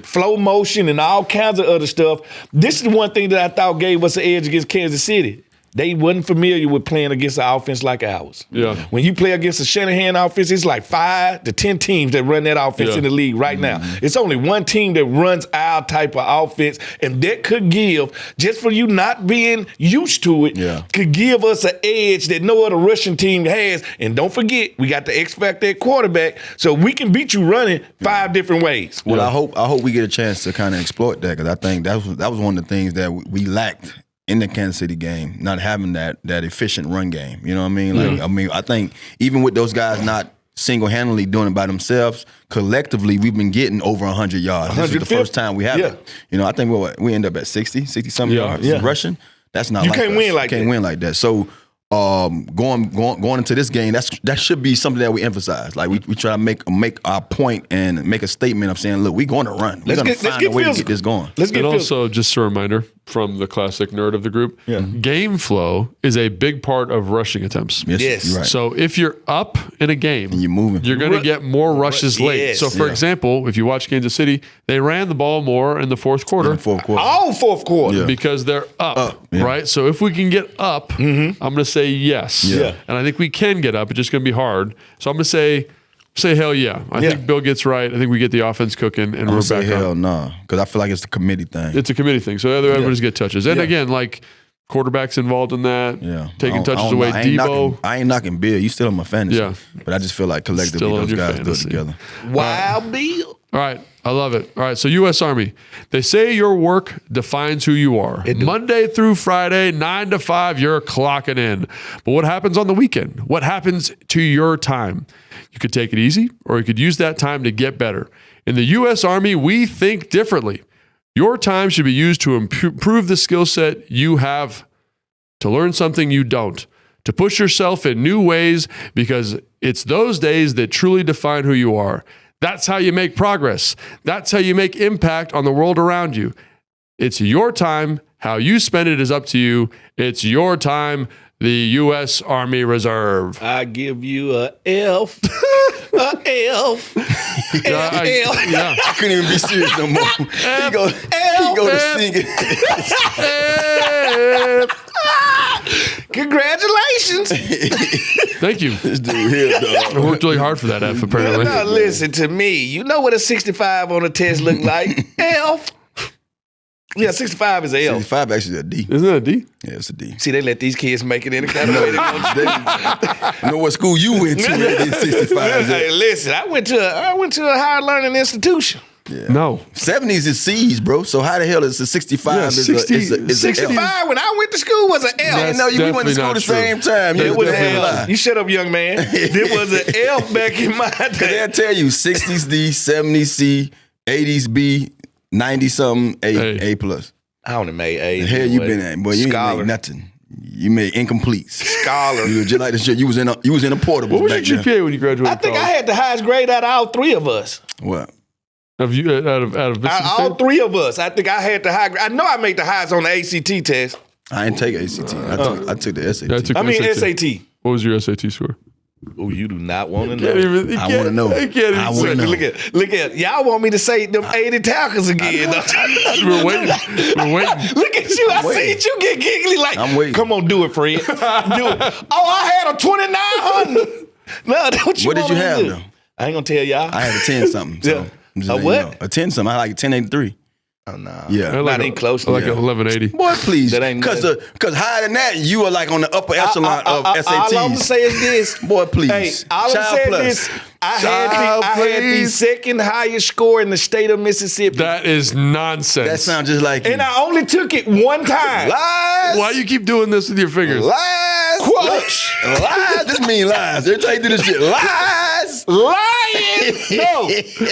flow motion and all kinds of other stuff. This is one thing that I thought gave us an edge against Kansas City. They wasn't familiar with playing against an offense like ours. Yeah. When you play against a Shanahan offense, it's like 5 to 10 teams that run that offense in the league right now. It's only one team that runs our type of offense, and that could give, just for you not being used to it, could give us an edge that no other Russian team has. And don't forget, we got the X Factor at quarterback, so we can beat you running 5 different ways. Well, I hope we get a chance to kind of exploit that, because I think that was one of the things that we lacked in the Kansas City game, not having that efficient run game. You know what I mean? Like, I think even with those guys not single-handedly doing it by themselves, collectively we've been getting over 100 yards. This is the first time we have it. You know, I think we end up at 60-something yards rushing. That's not you like can't us. win like you can't win like that. So going into this game, that should be something that we emphasize. Like we try to make our point and make a statement of saying, look, we're going to run. We're going to find a way to get this going. And also, just a reminder from the classic nerd of the group, game flow is a big part of rushing attempts. Yes. You're right. So if you're up in a game and you're moving, you're going to get more rushes late. So for example, if you watch Kansas City, they ran the ball more in the fourth quarter. All fourth quarter. Because they're up, right? So if we can get up, I'm going to say yes. Yeah. And I think we can get up. It's just going to be hard. So I'm going to say hell yeah. I think Bill gets right. I think we get the offense cooking, and we're back hell no, because I feel like it's the committee thing. It's a committee thing. So everybody's get touches. And again, like quarterbacks involved in that, taking touches away. Debo. I ain't knocking Bill. You still on my fantasy. But I just feel like collectively those guys do it together. Wow, Bill. All right. I love it. All right. So U.S. Army, they say your work defines who you are. Monday through Friday, 9 to 5, you're clocking in. But what happens on the weekend? What happens to your time? You could take it easy, or you could use that time to get better. In the U.S. Army, we think differently. Your time should be used to improve the skill set you have, to learn something you don't, to push yourself in new ways, because it's those days that truly define who you are. That's how you make progress. That's how you make impact on the world around you. It's your time. How you spend it is up to you. It's your time. The U.S. Army Reserve. I give you a F. A F. I couldn't even be serious no more. He go to sing it. Congratulations. Thank you. This dude here, I dog. worked really hard for that F, apparently. Now listen to me. You know what a 65 on a test look like? F. Yeah, 65 is an F. 65 actually a D. Isn't that a D? Yeah, it's a D. See, they let these kids make it any kind of way they want to. You know what school you went to? They did 65. Hey, listen, I went to a higher learning institution. No. 70s is C's, bro. So how the hell is a 65 Yeah, is 60 is an 65 L? when I went to school was an L. I didn't know we went to school definitely the same not time. true. You It was an definitely L. lie. You shut up, young man. It was an F back in my They'll day. tell you 60s D, 70s C, 80s B, 90 something A plus. I only made A. The hell you been at, boy? You ain't Scholar. made nothing. You made incompletes. Scholar. You was just like the shit. You was in a portable. What was your back then. GPA when you graduated I think I college? had the highest grade out of all three of us. What? Of you, out of Mississippi All State? three of us. I think I had the high grade. I know I made the highest on the ACT test. I didn't take ACT. I took the SAT. Yeah, I took I mean SAT. SAT. What was your SAT score? Oh, you do not want to Can't know. even, you I can't- wanna know. I can't even I say wanna it. know. Look at y'all want me to say them 80 tackles again. We're waiting. We're waiting. Look at you. I waiting. see you get giggly like, I'm waiting. come on, do it, Fred. Do it. Oh, I had a 2,900. No, that's what you What did want you me to have, do. though? I ain't going to tell y'all. I had a 10 something. So Yeah. I'm just A letting what? you know. A 10 something. I had like 1083. Oh, no. Yeah. Not even close to like that. 1180. Boy, please. That ain't Because higher than that, you are like on the upper echelon of SATs. All I'm going to say is this. Boy, please. Hey, all I'm Child saying plus. is I Child, had the please. second highest score in the state of Mississippi. That is nonsense. That sounds just like you. And I only took it one time. Lies. Why you keep doing this with your fingers? Lies. Quotes. Lies. This mean lies. Every time you do this shit. Lies. Lying. No.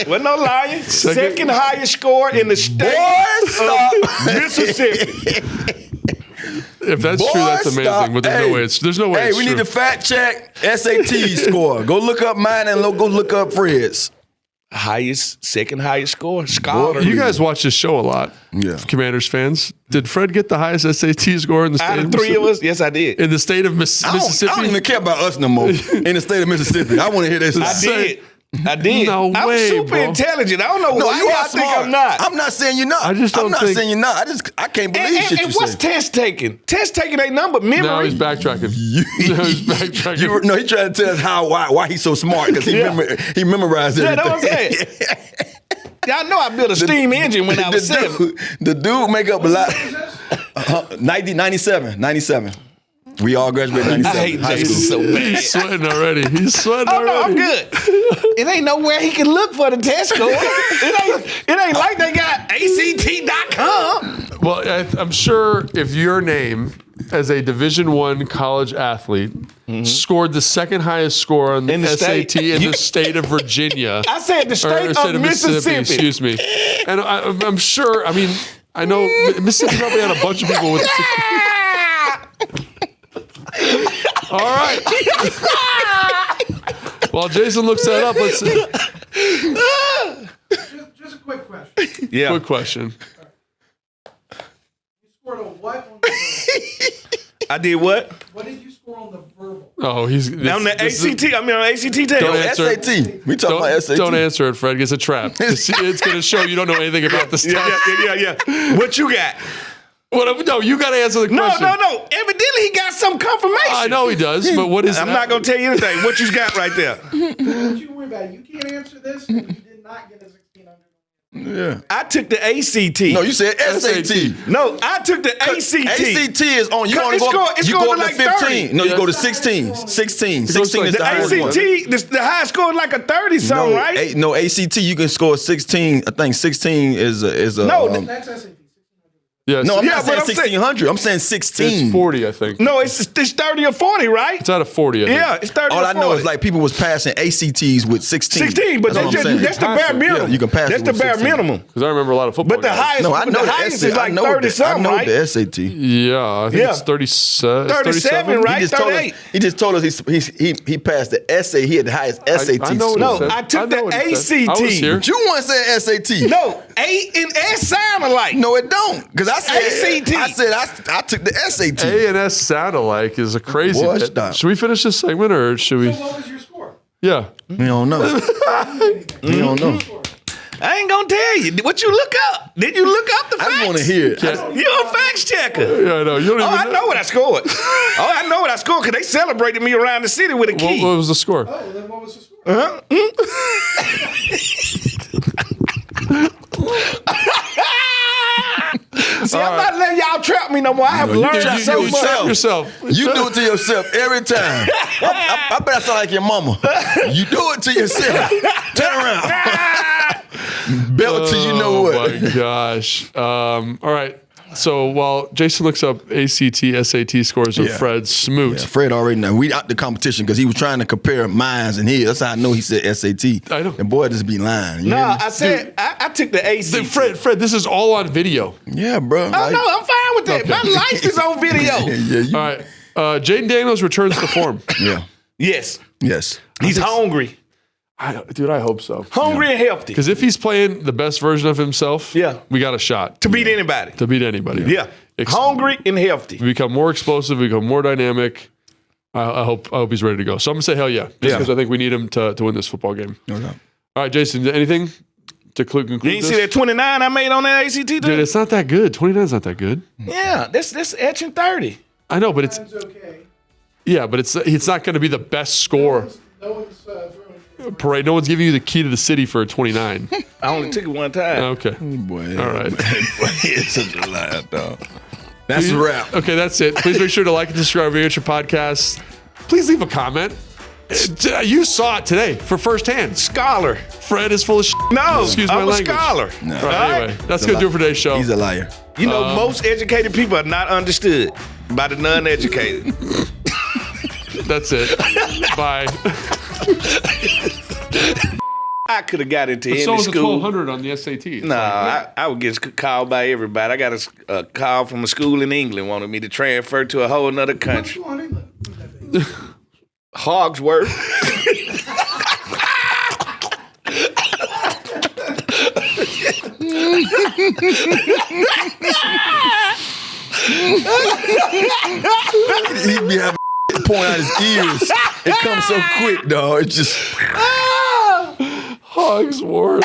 Wasn't no lying. Second highest score in the state Boy, of Mississippi. If that's Boy, true, that's amazing. stop. But there's no way. There's no way. Hey, it's we true. need to fact check SAT score. Go look up mine and go look up Fred's. Second highest score. Scholar. You guys watch this show a lot. Yeah. Commanders fans. Did Fred get the highest SAT score in the state Out of of three of Mississippi? us, yes, I did. In the state of I Mississippi? don't even care about us no more in the state of Mississippi. I want to hear this. I did. I did. No I'm way, super bro. intelligent. I don't know No, why you y'all are think smart. I'm not. I'm not saying you're not. I just don't I'm not think- saying you're not. I can't believe shit and you what's say. test taking? Test taking ain't nothing but memory. Now he's backtracking. Now he's backtracking. No, he trying to tell us why he's so smart because he he memorized Yeah, everything. that's what I'm saying. Y'all know I built a steam engine when I was 7. The dude make up a lot. 97. We all graduated 97. I hate high Jason school. so bad. He's sweating already. He's sweating Oh no, already. I'm good. It ain't nowhere he can look for the test score. It ain't like they got ACT.com. Well, I'm sure if your name as a Division I college athlete scored the second highest score on the In the SAT state. in the state of Virginia. I said the state of Mississippi. Excuse me. And I'm sure, I mean, I know Mississippi probably had a bunch of people with All right. While Jason looks that up, let's see. Just a quick question. Yeah. Quick question. You scored a what on the I did what? What did you score on the verbal? Oh, he's On the ACT, on ACT test. Don't answer it. SAT. We talking about SAT. Don't answer it, Fred. It's a trap. It's going to show you don't know anything about this test. Yeah. What you got? No, you got to answer the question. No. Evidently, he got some confirmation. I know he does, but what is I'm not going to tell you anything. What you got right there? Don't you worry about it. You can't answer this, and you did not get a 1600. Yeah. I took the ACT. No, you said SAT. No, I took the ACT. ACT is on. You It's only go. it's You going go to up to like 15. 30. No, you Yeah. go to 16. 16. 16 is like the highest one. ACT, the high score is like a 30 something, right? No, ACT you can score 16. I think 16 is a. No, That's SAT. Yes. No, I'm Yeah, not saying but I'm saying- 1600. I'm saying 16. It's 40, I think. No, it's 30 or 40, right? It's out of 40, I think. Yeah, it's 30 All or I 40. know is like people was passing ACTs with 16. 16, but That's what I'm saying. that's the bare minimum. Yeah, you can pass That's it the with bare 16. minimum. Because I remember a lot of football But the guys. highest, No, I know the highest the is like 30 something, I know right? the SAT. Yeah, I think Yeah. it's 37. 37, right? He just told us. 38. He just told us he passed the essay. He had the highest SAT I know what score. he No, said. I took know the what he said. I ACT. was here. But you once said SAT. No, A and S sound alike. No, it don't. Because I said ACT. I said I took the SAT. A and S sound alike is a crazy Boy, bit. stop. Should we finish this segment or should we? So what was your score? Yeah. We don't know. We don't know. I ain't gonna tell you. What you look up? Did you look up the facts? I want to hear it. You're a facts checker. Yeah, I know. You don't even I know what I scored. I know what I scored because they celebrated me around the city with a key. What was the score? Oh, then what was the score? See, I'm not letting y'all trap me no more. I have learned so much. Trap yourself. You do it to yourself every time. I bet I sound like your mama. You do it to yourself. Turn around. Belt till you know what. Oh my gosh. All right. So while Jason looks up ACT, SAT scores of Fred Smoot. Yeah, Fred already know. We out the competition because he was trying to compare mines and his. That's how I know he said SAT. I know. And boy, just be lying. No, I said I took the ACT. Fred, this is all on video. Yeah, bro. Oh, no, I'm fine with that. Okay. My life is on video. All right. Jaden Daniels returns to form. Yeah. Yes. He's He's hungry. Dude, I hope so. Hungry and healthy. Because if he's playing the best version of himself, we got a shot. To beat anybody. To beat anybody. Yeah. Hungry and healthy. We become more explosive, we become more dynamic. I hope he's ready to go. So I'm going to say hell yeah. Because I think we need him to win this football game. No. All right, Jason, anything to conclude You ain't this? see that 29 I made on that ACT? Dude, it's not that good. 29's not that good. Yeah, that's etching 30. I know, but it's okay. yeah, but it's not going to be the best score. No one's throwing. Parade. No one's giving you the key to the city for a 29. I only took it one time. Okay. Boy. All right. It's such a lie, dog. That's a wrap. Okay, that's it. Please make sure to like and subscribe to your podcast. Please leave a comment. You saw it today for firsthand. Scholar. Fred is full of shit. No, Excuse my I'm a language. scholar. No. All right, anyway, that's going to do it for today's show. He's a liar. You know, most educated people are not understood by the non-educated. That's it. Bye. I could have got into So any was a school. 1200 on the SAT. No, I would get called by everybody. I got a call from a school in England wanted me to transfer to a whole nother country. Go on, England. Hogsworth. He'd be having pouring out his ears. It comes so quick, dog. It just. Hogsworth.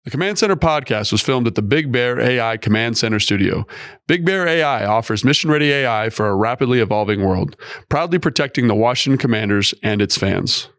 The Command Center podcast was filmed at the Big Bear AI Command Center studio. Big Bear AI offers mission-ready AI for a rapidly evolving world, proudly protecting the Washington Commanders and its fans.